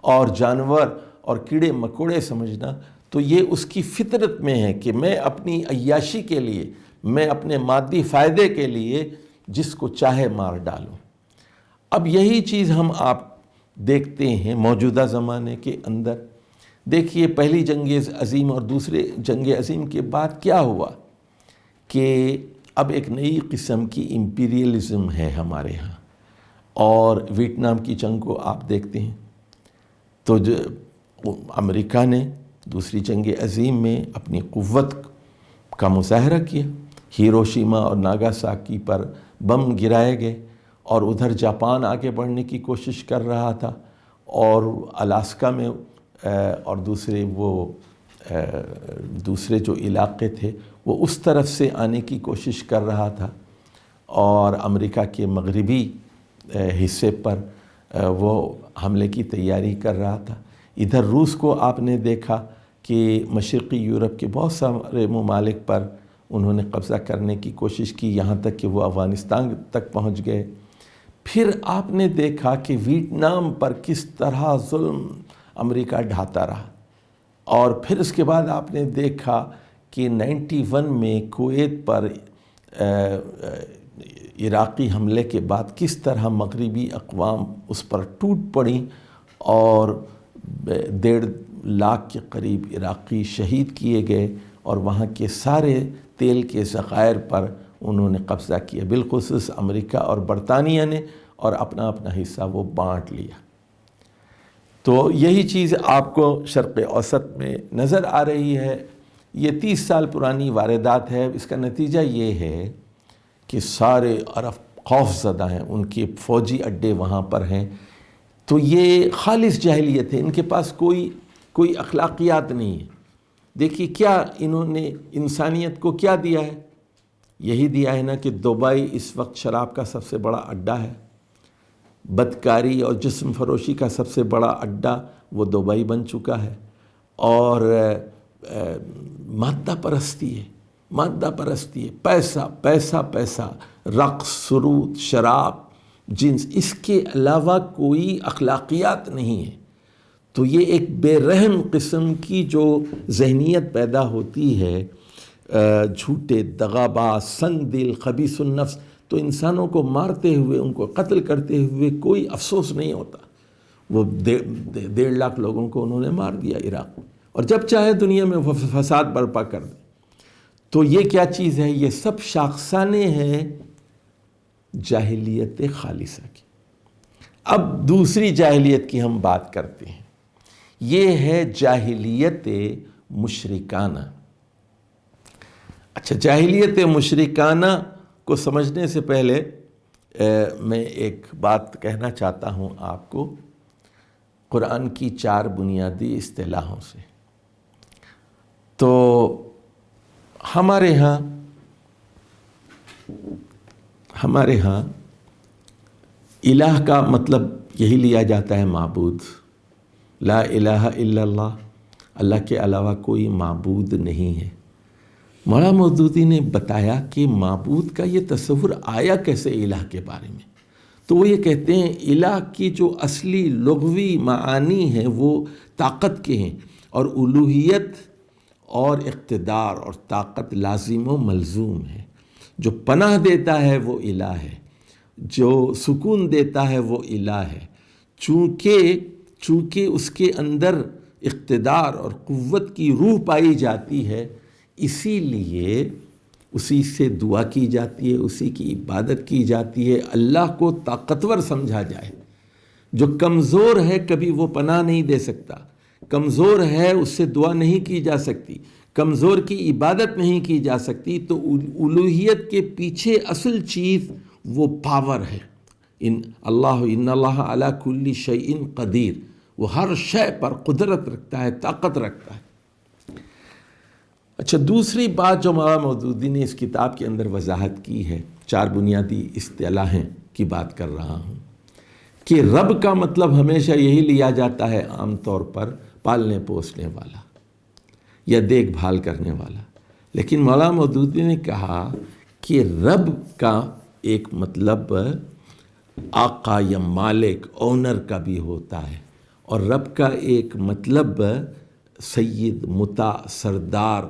اور جانور اور کیڑے مکوڑے سمجھنا، تو یہ اس کی فطرت میں ہے کہ میں اپنی عیاشی کے لیے، میں اپنے مادی فائدے کے لیے جس کو چاہے مار ڈالوں۔ اب یہی چیز ہم آپ دیکھتے ہیں موجودہ زمانے کے اندر۔ دیکھیے پہلی جنگ عظیم اور دوسرے جنگ عظیم کے بعد کیا ہوا کہ اب ایک نئی قسم کی امپیریلزم ہے ہمارے ہاں، اور ویتنام کی جنگ کو آپ دیکھتے ہیں تو امریکہ نے دوسری جنگ عظیم میں اپنی قوت کا مظاہرہ کیا، ہیروشیما اور ناگاساکی پر بم گرائے گئے، اور ادھر جاپان آگے بڑھنے کی کوشش کر رہا تھا، اور الاسکا میں اور دوسرے جو علاقے تھے وہ اس طرف سے آنے کی کوشش کر رہا تھا، اور امریکہ کے مغربی حصے پر وہ حملے کی تیاری کر رہا تھا۔ ادھر روس کو آپ نے دیکھا کہ مشرقی یورپ کے بہت سارے ممالک پر انہوں نے قبضہ کرنے کی کوشش کی، یہاں تک کہ وہ افغانستان تک پہنچ گئے۔ پھر آپ نے دیکھا کہ ویتنام پر کس طرح ظلم امریکہ ڈھاتا رہا، اور پھر اس کے بعد آپ نے دیکھا کہ 91 میں کویت پر عراقی حملے کے بعد کس طرح مغربی اقوام اس پر ٹوٹ پڑیں، اور لاکھ کے قریب عراقی شہید کیے گئے اور وہاں کے سارے تیل کے ذخائر پر انہوں نے قبضہ کیا، بالخصوص امریکہ اور برطانیہ نے، اور اپنا اپنا حصہ وہ بانٹ لیا۔ تو یہی چیز آپ کو شرق اوسط میں نظر آ رہی ہے۔ یہ 30 سال پرانی واردات ہے۔ اس کا نتیجہ یہ ہے کہ سارے عرب خوف زدہ ہیں، ان کے فوجی اڈے وہاں پر ہیں۔ تو یہ خالص جاہلیت ہے، ان کے پاس کوئی اخلاقیات نہیں ہے۔ دیکھیے کیا انہوں نے انسانیت کو کیا دیا ہے؟ یہی دیا ہے نا کہ دبئی اس وقت شراب کا سب سے بڑا اڈا ہے، بدکاری اور جسم فروشی کا سب سے بڑا اڈا وہ دبئی بن چکا ہے، اور مادہ پرستی ہے، پیسہ پیسہ پیسہ، رقص، سرود، شراب، جنس، اس کے علاوہ کوئی اخلاقیات نہیں ہے۔ تو یہ ایک بے رحم قسم کی جو ذہنیت پیدا ہوتی ہے، جھوٹے، دغاباز، سنگ دل، خبیث النفس، تو انسانوں کو مارتے ہوئے، ان کو قتل کرتے ہوئے کوئی افسوس نہیں ہوتا۔ وہ 1.5 لاکھ لوگوں کو انہوں نے مار دیا عراق میں، اور جب چاہے دنیا میں وہ فساد برپا کر دیں۔ تو یہ کیا چیز ہے؟ یہ سب شاخسانے ہیں جاہلیت خالصہ کی۔ اب دوسری جاہلیت کی ہم بات کرتے ہیں، یہ ہے جاہلیت مشرکانہ۔ اچھا، جاہلیت مشرکانہ کو سمجھنے سے پہلے میں ایک بات کہنا چاہتا ہوں آپ کو، قرآن کی 4 بنیادی اصطلاحوں سے۔ تو ہمارے ہاں الہ کا مطلب یہی لیا جاتا ہے معبود، لا الہ الا اللہ، اللہ کے علاوہ کوئی معبود نہیں ہے۔ مولانا مودودی نے بتایا کہ معبود کا یہ تصور آیا کیسے الہ کے بارے میں۔ تو وہ یہ کہتے ہیں الہ کی جو اصلی لغوی معانی ہیں وہ طاقت کے ہیں، اور الوہیت اور اقتدار اور طاقت لازم و ملزوم ہے۔ جو پناہ دیتا ہے وہ الہ ہے، جو سکون دیتا ہے وہ الہ ہے۔ چونکہ اس کے اندر اقتدار اور قوت کی روح پائی جاتی ہے، اسی لیے اسی سے دعا کی جاتی ہے، اسی کی عبادت کی جاتی ہے۔ اللہ کو طاقتور سمجھا جائے۔ جو کمزور ہے کبھی وہ پناہ نہیں دے سکتا، کمزور ہے اس سے دعا نہیں کی جا سکتی، کمزور کی عبادت نہیں کی جا سکتی۔ تو الوہیت کے پیچھے اصل چیز وہ پاور ہے۔ ان اللہ علی کل شیء قدیر، وہ ہر شے پر قدرت رکھتا ہے، طاقت رکھتا ہے۔ اچھا، دوسری بات جو مولانا مودودی نے اس کتاب کے اندر وضاحت کی ہے، 4 بنیادی اصطلاحیں کی بات کر رہا ہوں، کہ رب کا مطلب ہمیشہ یہی لیا جاتا ہے عام طور پر پالنے پوسنے والا یا دیکھ بھال کرنے والا، لیکن مولانا مودودی نے کہا کہ رب کا ایک مطلب آقا یا مالک، اونر کا بھی ہوتا ہے، اور رب کا ایک مطلب سید، مطاع، سردار،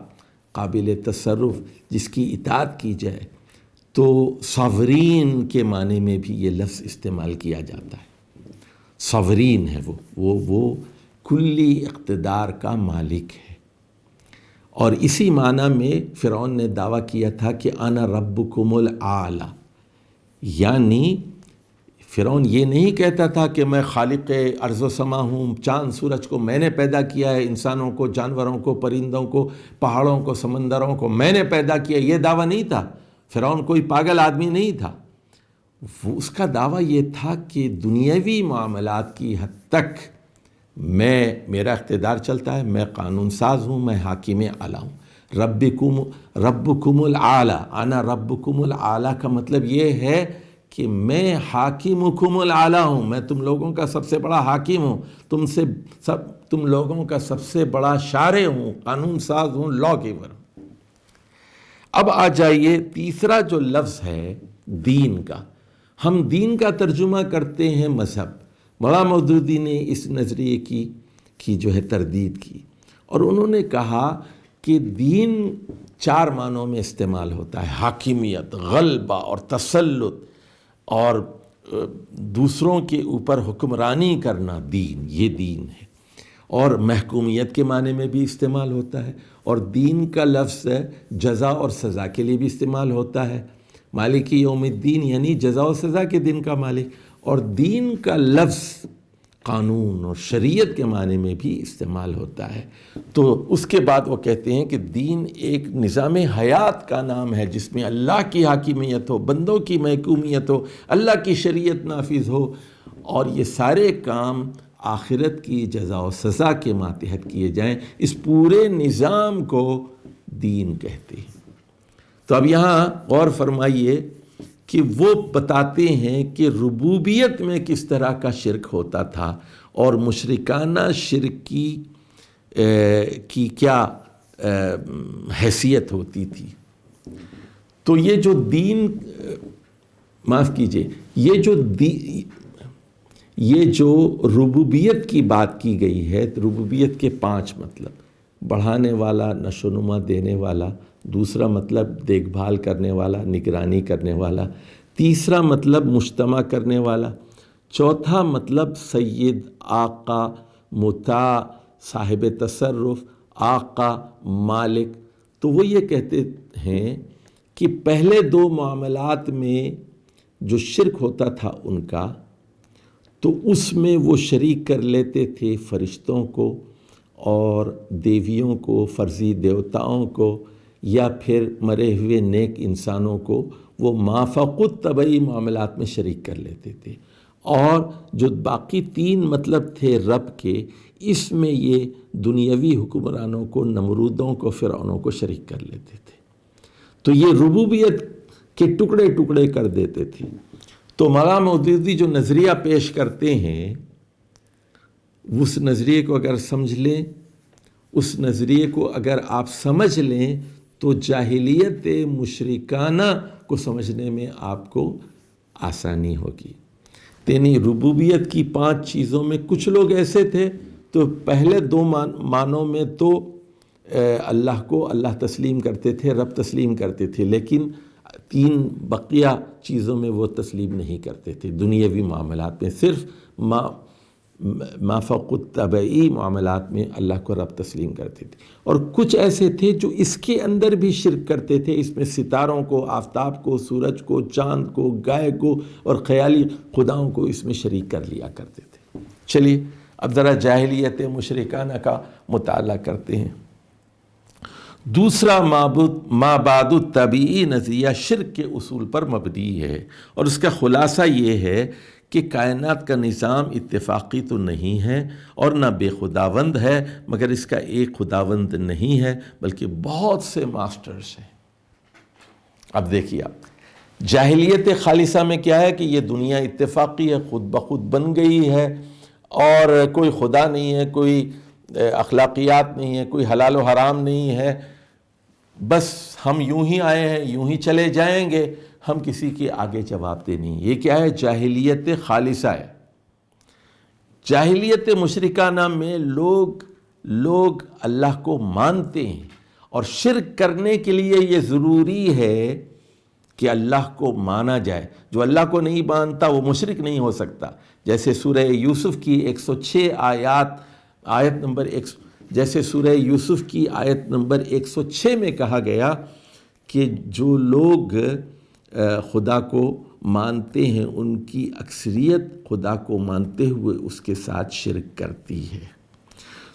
قابل تصرف، جس کی اطاعت کی جائے۔ تو ساورین کے معنی میں بھی یہ لفظ استعمال کیا جاتا ہے۔ ساورین ہے وہ کلی اقتدار کا مالک ہے۔ اور اسی معنی میں فرعون نے دعویٰ کیا تھا کہ انا ربکم الاعلی، یعنی فرعون یہ نہیں کہتا تھا کہ میں خالق ارض و سما ہوں، چاند سورج کو میں نے پیدا کیا ہے، انسانوں کو، جانوروں کو، پرندوں کو، پہاڑوں کو، سمندروں کو میں نے پیدا کیا، یہ دعویٰ نہیں تھا۔ فرعون کوئی پاگل آدمی نہیں تھا۔ اس کا دعویٰ یہ تھا کہ دنیاوی معاملات کی حد تک میرا اقتدار چلتا ہے، میں قانون ساز ہوں، میں حاکم اعلیٰ ہوں۔ ربکم الاعلی، انا ربکم الاعلی کا مطلب یہ ہے کہ میں حاکمکم الاعلی ہوں، میں تم لوگوں کا سب سے بڑا حاکم ہوں، تم لوگوں کا سب سے بڑا شارع ہوں، قانون ساز ہوں، لا گیور ہوں۔ اب آ جائیے تیسرا جو لفظ ہے دین کا۔ ہم دین کا ترجمہ کرتے ہیں مذہب۔ مولانا مودودی نے اس نظریے کی جو ہے تردید کی، اور انہوں نے کہا کہ دین 4 معنوں میں استعمال ہوتا ہے: حاکمیت، غلبہ اور تسلط، اور دوسروں کے اوپر حکمرانی کرنا، دین، یہ دین ہے۔ اور محکومیت کے معنی میں بھی استعمال ہوتا ہے، اور دین کا لفظ جزا اور سزا کے لیے بھی استعمال ہوتا ہے، مالک یوم الدین یعنی جزا و سزا کے دن کا مالک، اور دین کا لفظ قانون اور شریعت کے معنی میں بھی استعمال ہوتا ہے۔ تو اس کے بعد وہ کہتے ہیں کہ دین ایک نظام حیات کا نام ہے جس میں اللہ کی حاکمیت ہو، بندوں کی محکومیت ہو، اللہ کی شریعت نافذ ہو، اور یہ سارے کام آخرت کی جزا و سزا کے ماتحت کیے جائیں۔ اس پورے نظام کو دین کہتے ہیں۔ تو اب یہاں غور فرمائیے کہ وہ بتاتے ہیں کہ ربوبیت میں کس طرح کا شرک ہوتا تھا اور مشرکانہ شرک کی کیا حیثیت ہوتی تھی۔ تو یہ جو دین، معاف کیجئے، یہ جو ربوبیت کی بات کی گئی ہے، ربوبیت کے 5 مطلب: بڑھانے والا، نشو و نما دینے والا، دوسرا مطلب دیکھ بھال کرنے والا، نگرانی کرنے والا، تیسرا مطلب مجتمع کرنے والا، چوتھا مطلب سید، آقا، مطاع، صاحب تصرف، آقا، مالک۔ تو وہ یہ کہتے ہیں کہ پہلے 2 معاملات میں جو شرک ہوتا تھا ان کا، تو اس میں وہ شریک کر لیتے تھے فرشتوں کو اور دیویوں کو، فرضی دیوتاؤں کو، یا پھر مرے ہوئے نیک انسانوں کو، وہ مافوق الطبعی معاملات میں شریک کر لیتے تھے، اور جو باقی 3 مطلب تھے رب کے، اس میں یہ دنیاوی حکمرانوں کو، نمرودوں کو، فرعونوں کو شریک کر لیتے تھے۔ تو یہ ربوبیت کے ٹکڑے ٹکڑے کر دیتے تھے۔ تو مولانا مودودی جو نظریہ پیش کرتے ہیں، اس نظریے کو اگر سمجھ لیں، اس نظریے کو اگر آپ سمجھ لیں تو جاہلیت مشرکانہ کو سمجھنے میں آپ کو آسانی ہوگی۔ یعنی ربوبیت کی 5 چیزوں میں کچھ لوگ ایسے تھے تو پہلے 2 معنوں میں تو اللہ کو اللہ تسلیم کرتے تھے، رب تسلیم کرتے تھے، لیکن 3 بقیہ چیزوں میں وہ تسلیم نہیں کرتے تھے۔ دنیاوی معاملات میں صرف مافوق الطبعی معاملات میں اللہ کو رب تسلیم کرتے تھے، اور کچھ ایسے تھے جو اس کے اندر بھی شرک کرتے تھے، اس میں ستاروں کو، آفتاب کو، سورج کو، چاند کو، گائے کو اور خیالی خداؤں کو اس میں شریک کر لیا کرتے تھے۔ چلیے اب ذرا جاہلیت مشرکانہ کا مطالعہ کرتے ہیں۔ دوسرا مابعد الطبیعی نظریہ شرک کے اصول پر مبنی ہے، اور اس کا خلاصہ یہ ہے کہ کائنات کا نظام اتفاقی تو نہیں ہے اور نہ بے خداوند ہے، مگر اس کا ایک خداوند نہیں ہے بلکہ بہت سے ماسٹرز ہیں۔ اب دیکھیے آپ، جاہلیت خالصہ میں کیا ہے کہ یہ دنیا اتفاقی ہے، خود بخود بن گئی ہے، اور کوئی خدا نہیں ہے، کوئی اخلاقیات نہیں ہے، کوئی حلال و حرام نہیں ہے، بس ہم یوں ہی آئے ہیں، یوں ہی چلے جائیں گے، ہم کسی کے آگے جواب دے نہیں۔ یہ کیا ہے؟ جاہلیت خالصہ ہے۔ جاہلیت مشرکانہ میں لوگ اللہ کو مانتے ہیں، اور شرک کرنے کے لیے یہ ضروری ہے کہ اللہ کو مانا جائے۔ جو اللہ کو نہیں مانتا وہ مشرک نہیں ہو سکتا۔ جیسے سورہ یوسف کی 106 آیت نمبر 100، جیسے سورہ یوسف کی آیت نمبر 106 میں کہا گیا کہ جو لوگ خدا کو مانتے ہیں ان کی اکثریت خدا کو مانتے ہوئے اس کے ساتھ شرک کرتی ہے۔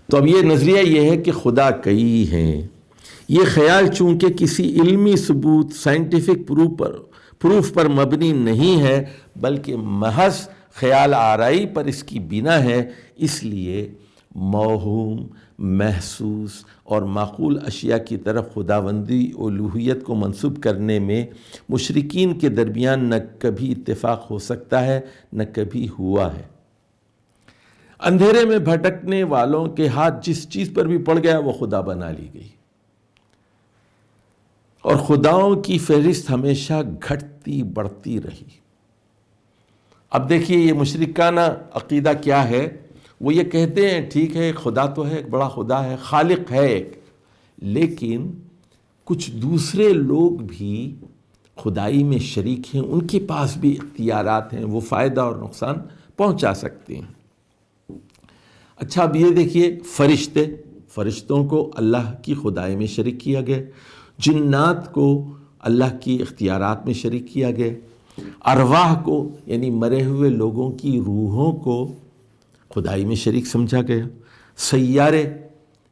تو اب یہ نظریہ یہ ہے کہ خدا کئی ہیں۔ یہ خیال چونکہ کسی علمی ثبوت، سائنٹیفک پروف پر مبنی نہیں ہے بلکہ محض خیال آرائی پر اس کی بنا ہے، اس لیے موہوم، محسوس اور معقول اشیاء کی طرف خداوندی الوہیت کو منسوب کرنے میں مشرکین کے درمیان نہ کبھی اتفاق ہو سکتا ہے نہ کبھی ہوا ہے۔ اندھیرے میں بھٹکنے والوں کے ہاتھ جس چیز پر بھی پڑ گیا وہ خدا بنا لی گئی، اور خداؤں کی فہرست ہمیشہ گھٹتی بڑھتی رہی۔ اب دیکھیے یہ مشرکانہ عقیدہ کیا ہے؟ وہ یہ کہتے ہیں ٹھیک ہے خدا تو ہے، ایک بڑا خدا ہے، خالق ہے ایک، لیکن کچھ دوسرے لوگ بھی خدائی میں شریک ہیں، ان کے پاس بھی اختیارات ہیں، وہ فائدہ اور نقصان پہنچا سکتے ہیں۔ اچھا اب یہ دیکھیے فرشتوں کو اللہ کی خدائی میں شریک کیا گیا، جنات کو اللہ کی اختیارات میں شریک کیا گیا، ارواح کو یعنی مرے ہوئے لوگوں کی روحوں کو خدائی میں شریک سمجھا گیا، سیارے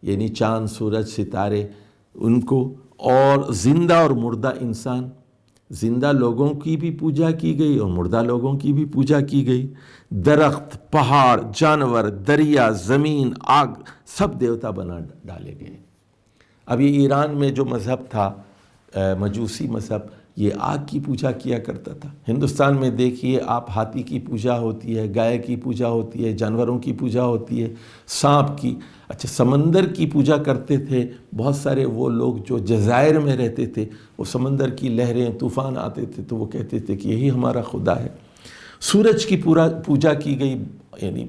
یعنی چاند سورج ستارے ان کو، اور زندہ اور مردہ انسان، زندہ لوگوں کی بھی پوجا کی گئی اور مردہ لوگوں کی بھی پوجا کی گئی، درخت، پہاڑ، جانور، دریا، زمین، آگ، سب دیوتا بنا ڈالے گئے۔ اب یہ ایران میں جو مذہب تھا مجوسی مذہب، یہ آگ کی پوجا کیا کرتا تھا۔ ہندوستان میں دیکھیے آپ، ہاتھی کی پوجا ہوتی ہے، گائے کی پوجا ہوتی ہے، جانوروں کی پوجا ہوتی ہے، سانپ کی۔ اچھا سمندر کی پوجا کرتے تھے بہت سارے وہ لوگ جو جزائر میں رہتے تھے، وہ سمندر کی لہریں طوفان آتے تھے تو وہ کہتے تھے کہ یہی ہمارا خدا ہے۔ سورج کی پوجا کی گئی، یعنی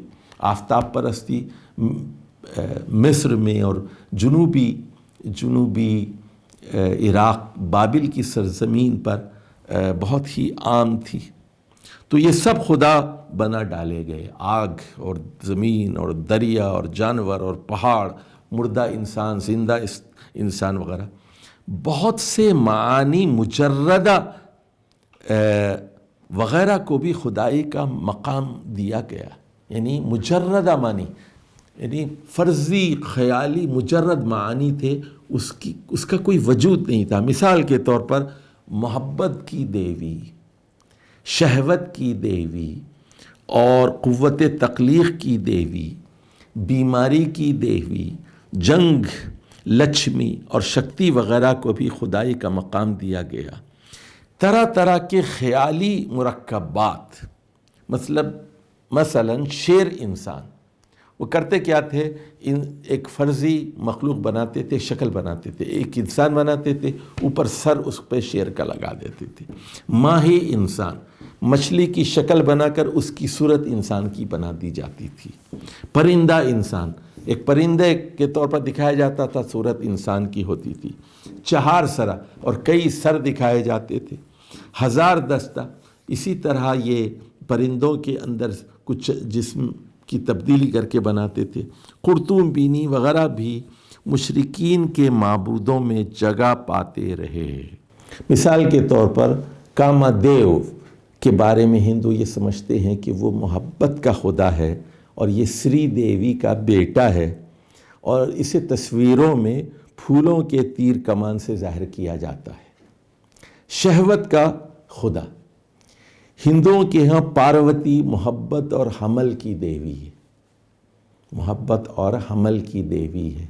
آفتاب پرستی مصر میں اور جنوبی عراق بابل کی سرزمین پر بہت ہی عام تھی۔ تو یہ سب خدا بنا ڈالے گئے، آگ اور زمین اور دریا اور جانور اور پہاڑ، مردہ انسان، زندہ انسان وغیرہ۔ بہت سے معانی مجردہ وغیرہ کو بھی خدائی کا مقام دیا گیا، یعنی مجردہ معنی، یعنی فرضی خیالی مجرد معانی تھے، اس کا کوئی وجود نہیں تھا۔ مثال کے طور پر محبت کی دیوی، شہوت کی دیوی اور قوت تخلیق کی دیوی، بیماری کی دیوی، جنگ، لچھمی اور شکتی وغیرہ کو بھی خدائی کا مقام دیا گیا۔ طرح طرح کے خیالی مرکبات، مثلا شیر انسان، وہ کرتے کیا تھے، ایک فرضی مخلوق بناتے تھے، شکل بناتے تھے، ایک انسان بناتے تھے، اوپر سر اس پہ شیر کا لگا دیتے تھے۔ ماہی انسان، مچھلی کی شکل بنا کر اس کی صورت انسان کی بنا دی جاتی تھی۔ پرندہ انسان، ایک پرندے کے طور پر دکھایا جاتا تھا، صورت انسان کی ہوتی تھی۔ چہار سرا اور کئی سر دکھائے جاتے تھے۔ ہزار دستہ، اسی طرح یہ پرندوں کے اندر کچھ جسم کی تبدیلی کر کے بناتے تھے۔ قرطوم بینی وغیرہ بھی مشرکین کے معبودوں میں جگہ پاتے رہے۔ مثال کے طور پر کاما دیو کے بارے میں ہندو یہ سمجھتے ہیں کہ وہ محبت کا خدا ہے اور یہ سری دیوی کا بیٹا ہے، اور اسے تصویروں میں پھولوں کے تیر کمان سے ظاہر کیا جاتا ہے۔ شہوت کا خدا، ہندوؤں کے ہاں پاروتی محبت اور حمل کی دیوی ہے، محبت اور حمل کی دیوی ہے،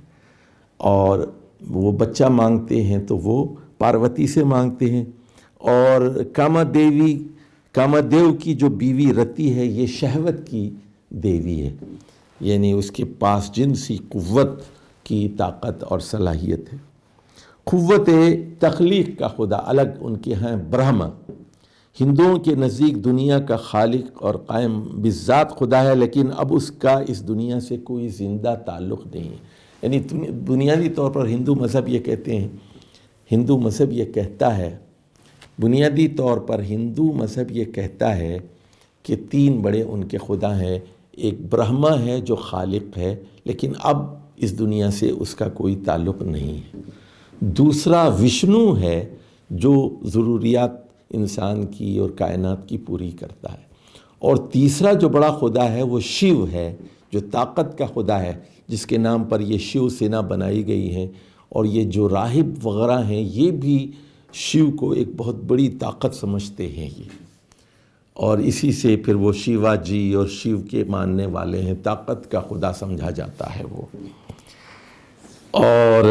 اور وہ بچہ مانگتے ہیں تو وہ پاروتی سے مانگتے ہیں۔ اور کاما دیو کی جو بیوی رتی ہے، یہ شہوت کی دیوی ہے، یعنی اس کے پاس جنسی قوت کی طاقت اور صلاحیت ہے۔ قوت تخلیق کا خدا الگ ان کے ہاں برہما، ہندوؤں کے نزدیک دنیا کا خالق اور قائم بذات خدا ہے، لیکن اب اس کا اس دنیا سے کوئی زندہ تعلق نہیں ہے۔ یعنی بنیادی طور پر ہندو مذہب یہ کہتے ہیں، ہندو مذہب یہ کہتا ہے، بنیادی طور پر ہندو مذہب یہ کہتا ہے کہ تین بڑے ان کے خدا ہیں۔ ایک برہما ہے جو خالق ہے، لیکن اب اس دنیا سے اس کا کوئی تعلق نہیں ہے۔ دوسرا وشنو ہے جو ضروریات انسان کی اور کائنات کی پوری کرتا ہے، اور تیسرا جو بڑا خدا ہے وہ شیو ہے جو طاقت کا خدا ہے، جس کے نام پر یہ شیو سینا بنائی گئی ہے، اور یہ جو راہب وغیرہ ہیں یہ بھی شیو کو ایک بہت بڑی طاقت سمجھتے ہیں یہ، اور اسی سے پھر وہ شیوا جی اور شیو کے ماننے والے ہیں، طاقت کا خدا سمجھا جاتا ہے وہ۔ اور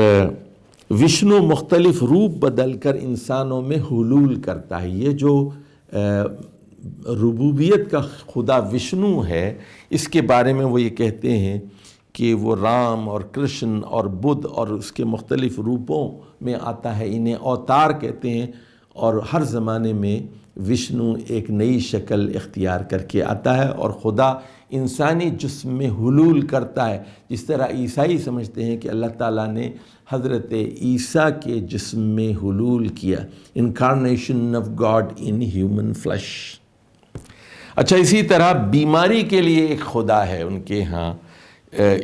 وشنو مختلف روپ بدل کر انسانوں میں حلول کرتا ہے۔ یہ جو ربوبیت کا خدا وشنو ہے، اس کے بارے میں وہ یہ کہتے ہیں کہ وہ رام اور کرشن اور بدھ اور اس کے مختلف روپوں میں آتا ہے، انہیں اوتار کہتے ہیں، اور ہر زمانے میں وشنو ایک نئی شکل اختیار کر کے آتا ہے اور خدا انسانی جسم میں حلول کرتا ہے، جس طرح عیسائی سمجھتے ہیں کہ اللہ تعالیٰ نے حضرت عیسیٰ کے جسم میں حلول کیا، incarnation of God in human flesh. اچھا اسی طرح بیماری کے لیے ایک خدا ہے ان کے ہاں،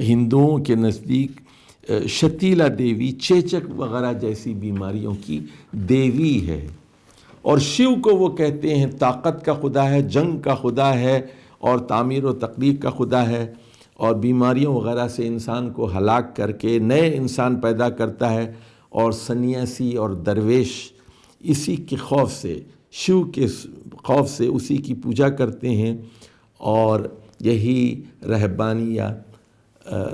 ہندوؤں کے نزدیک شتیلا دیوی چیچک وغیرہ جیسی بیماریوں کی دیوی ہے، اور شیو کو وہ کہتے ہیں طاقت کا خدا ہے، جنگ کا خدا ہے، اور تعمیر و تخلیق کا خدا ہے، اور بیماریوں وغیرہ سے انسان کو ہلاک کر کے نئے انسان پیدا کرتا ہے، اور سنیاسی اور درویش اسی کے خوف سے، شیو کے خوف سے اسی کی پوجا کرتے ہیں، اور یہی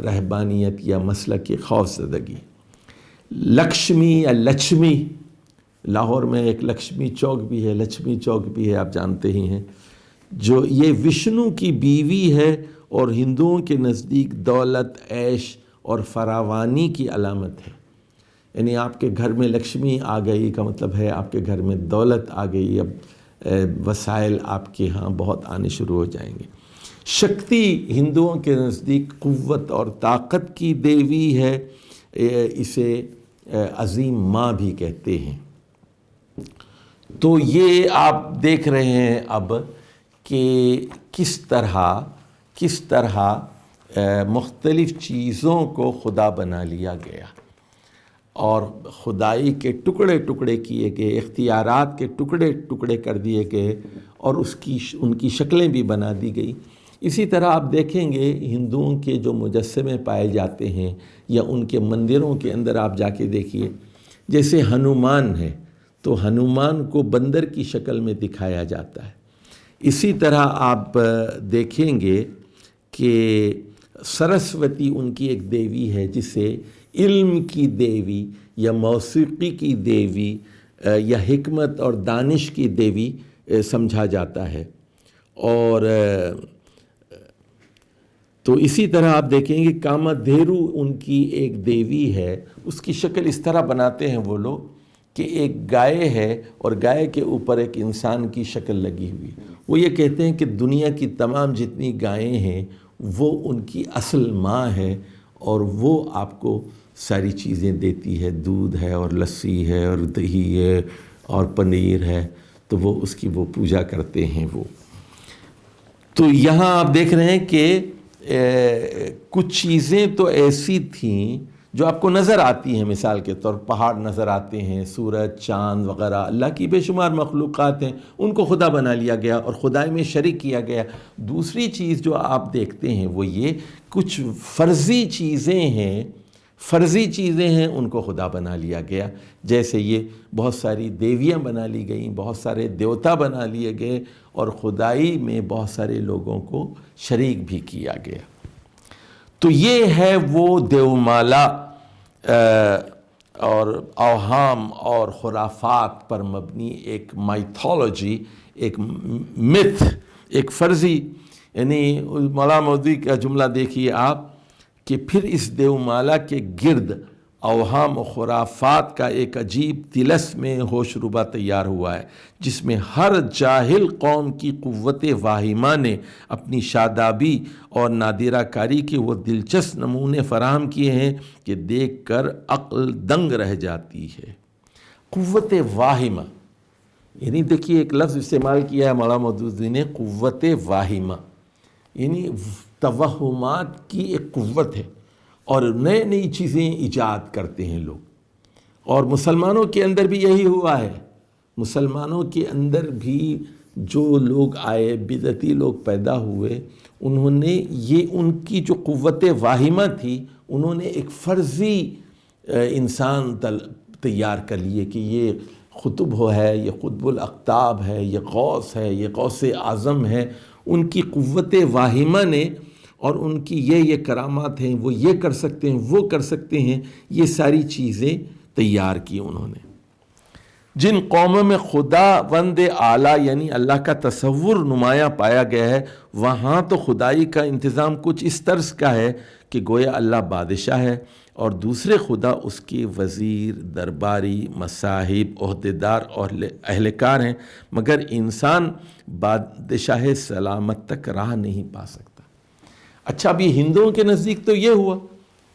رہبانیت یا مسلک خوف زدگی۔ لکشمی یا لچھمی، لاہور میں ایک لکشمی چوک بھی ہے، لچھمی چوک بھی ہے، آپ جانتے ہی ہیں، جو یہ وشنو کی بیوی ہے اور ہندوؤں کے نزدیک دولت، عیش اور فراوانی کی علامت ہے۔ یعنی آپ کے گھر میں لکشمی آ گئی کا مطلب ہے آپ کے گھر میں دولت آ گئی، اب وسائل آپ کے ہاں بہت آنے شروع ہو جائیں گے۔ شکتی ہندوؤں کے نزدیک قوت اور طاقت کی دیوی ہے، اسے عظیم ماں بھی کہتے ہیں۔ تو یہ آپ دیکھ رہے ہیں اب کہ کس طرح مختلف چیزوں کو خدا بنا لیا گیا، اور خدائی کے ٹکڑے ٹکڑے کیے گئے، اختیارات کے ٹکڑے ٹکڑے کر دیے گئے، اور ان کی شکلیں بھی بنا دی گئی۔ اسی طرح آپ دیکھیں گے ہندوؤں کے جو مجسمے پائے جاتے ہیں یا ان کے مندروں کے اندر آپ جا کے دیکھیے، جیسے ہنومان ہے تو ہنومان کو بندر کی شکل میں دکھایا جاتا ہے۔ اسی طرح آپ دیکھیں گے کہ سرسوتی ان کی ایک دیوی ہے، جسے علم کی دیوی یا موسیقی کی دیوی یا حکمت اور دانش کی دیوی سمجھا جاتا ہے۔ اور تو اسی طرح آپ دیکھیں گے کامادھیرو ان کی ایک دیوی ہے، اس کی شکل اس طرح بناتے ہیں وہ لوگ کہ ایک گائے ہے اور گائے کے اوپر ایک انسان کی شکل لگی ہوئی۔ وہ یہ کہتے ہیں کہ دنیا کی تمام جتنی گائیں ہیں وہ ان کی اصل ماں ہے، اور وہ آپ کو ساری چیزیں دیتی ہے، دودھ ہے اور لسی ہے اور دہی ہے اور پنیر ہے، تو وہ اس کی وہ پوجا کرتے ہیں وہ۔ تو یہاں آپ دیکھ رہے ہیں کہ کچھ چیزیں تو ایسی تھیں جو آپ کو نظر آتی ہیں، مثال کے طور پہاڑ نظر آتے ہیں، سورج، چاند وغیرہ، اللہ کی بے شمار مخلوقات ہیں، ان کو خدا بنا لیا گیا اور خدائی میں شریک کیا گیا۔ دوسری چیز جو آپ دیکھتے ہیں وہ یہ کچھ فرضی چیزیں ہیں، ان کو خدا بنا لیا گیا، جیسے یہ بہت ساری دیویاں بنا لی گئیں، بہت سارے دیوتا بنا لیے گئے، اور خدائی میں بہت سارے لوگوں کو شریک بھی کیا گیا۔ تو یہ ہے وہ دیومالا اور اوہام اور خرافات پر مبنی ایک مائتھولوجی، ایک متھ، ایک فرضی، یعنی مولانا مودودی کا جملہ دیکھیے آپ کہ پھر اس دیومالا کے گرد اوہام و خرافات کا ایک عجیب طلسم ہوش ربا تیار ہوا ہے، جس میں ہر جاہل قوم کی قوت واہمہ نے اپنی شادابی اور نادرہ کاری کے وہ دلچسپ نمونے فراہم کیے ہیں کہ دیکھ کر عقل دنگ رہ جاتی ہے۔ قوت واہمہ، یعنی دیکھیے ایک لفظ استعمال کیا ہے مولانا مودودی نے، قوت واہمہ، یعنی توہمات کی ایک قوت ہے، اور نئی چیزیں ایجاد کرتے ہیں لوگ۔ اور مسلمانوں کے اندر بھی یہی ہوا ہے، مسلمانوں کے اندر بھی جو لوگ آئے، بدعتی لوگ پیدا ہوئے، انہوں نے یہ ان کی جو قوت واہمہ تھی، انہوں نے ایک فرضی انسان تیار کر لیے کہ یہ قطب ہے، یہ قطب الاقطاب ہے، یہ غوث ہے، یہ غوث اعظم ہے۔ ان کی قوت واہمہ نے اور ان کی یہ کرامات ہیں، وہ یہ کر سکتے ہیں، وہ کر سکتے ہیں، یہ ساری چیزیں تیار کی انہوں نے۔ جن قوموں میں خدا وند اعلیٰ یعنی اللہ کا تصور نمایاں پایا گیا ہے، وہاں تو خدائی کا انتظام کچھ اس طرز کا ہے کہ گویا اللہ بادشاہ ہے اور دوسرے خدا اس کے وزیر، درباری، مصاحب، عہدیدار اور اہلکار ہیں، مگر انسان بادشاہ سلامت تک راہ نہیں پا سکتا۔ اچھا، اب یہ ہندوؤں کے نزدیک تو یہ ہوا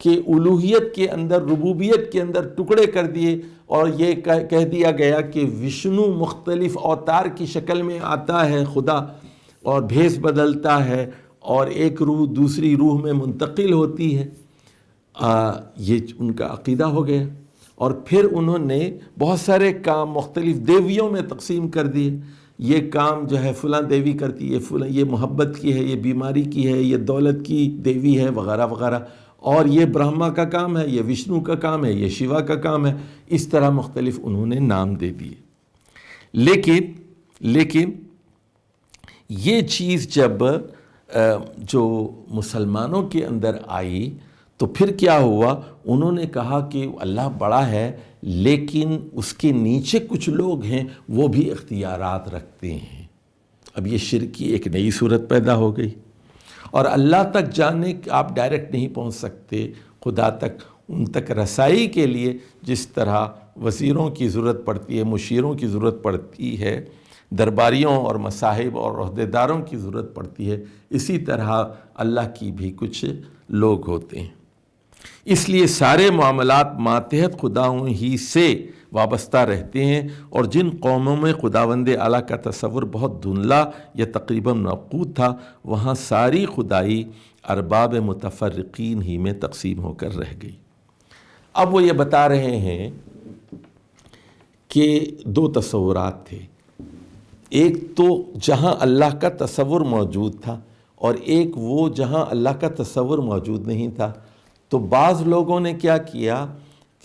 کہ الوہیت کے اندر، ربوبیت کے اندر ٹکڑے کر دیے، اور یہ کہہ دیا گیا کہ وشنو مختلف اوتار کی شکل میں آتا ہے خدا، اور بھیس بدلتا ہے، اور ایک روح دوسری روح میں منتقل ہوتی ہے، یہ ان کا عقیدہ ہو گیا۔ اور پھر انہوں نے بہت سارے کام مختلف دیویوں میں تقسیم کر دیے، یہ کام جو ہے فلاں دیوی کرتی ہے، فلاں یہ محبت کی ہے، یہ بیماری کی ہے، یہ دولت کی دیوی ہے، وغیرہ وغیرہ، اور یہ برہما کا کام ہے، یہ وشنو کا کام ہے، یہ شیوا کا کام ہے۔ اس طرح مختلف انہوں نے نام دے دیے۔ لیکن یہ چیز جب جو مسلمانوں کے اندر آئی تو پھر کیا ہوا، انہوں نے کہا کہ اللہ بڑا ہے لیکن اس کے نیچے کچھ لوگ ہیں وہ بھی اختیارات رکھتے ہیں۔ اب یہ شرک کی ایک نئی صورت پیدا ہو گئی، اور اللہ تک جانے آپ ڈائریکٹ نہیں پہنچ سکتے خدا تک، ان تک رسائی کے لیے جس طرح وزیروں کی ضرورت پڑتی ہے، مشیروں کی ضرورت پڑتی ہے، درباریوں اور مصاحب اور عہدیداروں کی ضرورت پڑتی ہے، اسی طرح اللہ کی بھی کچھ لوگ ہوتے ہیں۔ اس لیے سارے معاملات ماتحت خداؤں ہی سے وابستہ رہتے ہیں، اور جن قوموں میں خداوند اعلیٰ کا تصور بہت دھندلا یا تقریباً مفقود تھا، وہاں ساری خدائی ارباب متفرقین ہی میں تقسیم ہو کر رہ گئی۔ اب وہ یہ بتا رہے ہیں کہ دو تصورات تھے، ایک تو جہاں اللہ کا تصور موجود تھا، اور ایک وہ جہاں اللہ کا تصور موجود نہیں تھا۔ تو بعض لوگوں نے کیا کیا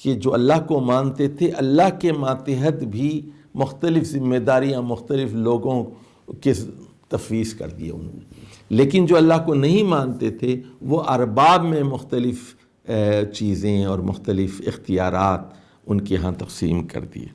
کہ جو اللہ کو مانتے تھے، اللہ کے ماتحت بھی مختلف ذمہ داریاں مختلف لوگوں کے تفویض کر دیے انہوں نے، لیکن جو اللہ کو نہیں مانتے تھے وہ ارباب میں مختلف چیزیں اور مختلف اختیارات ان کے ہاں تقسیم کر دیے۔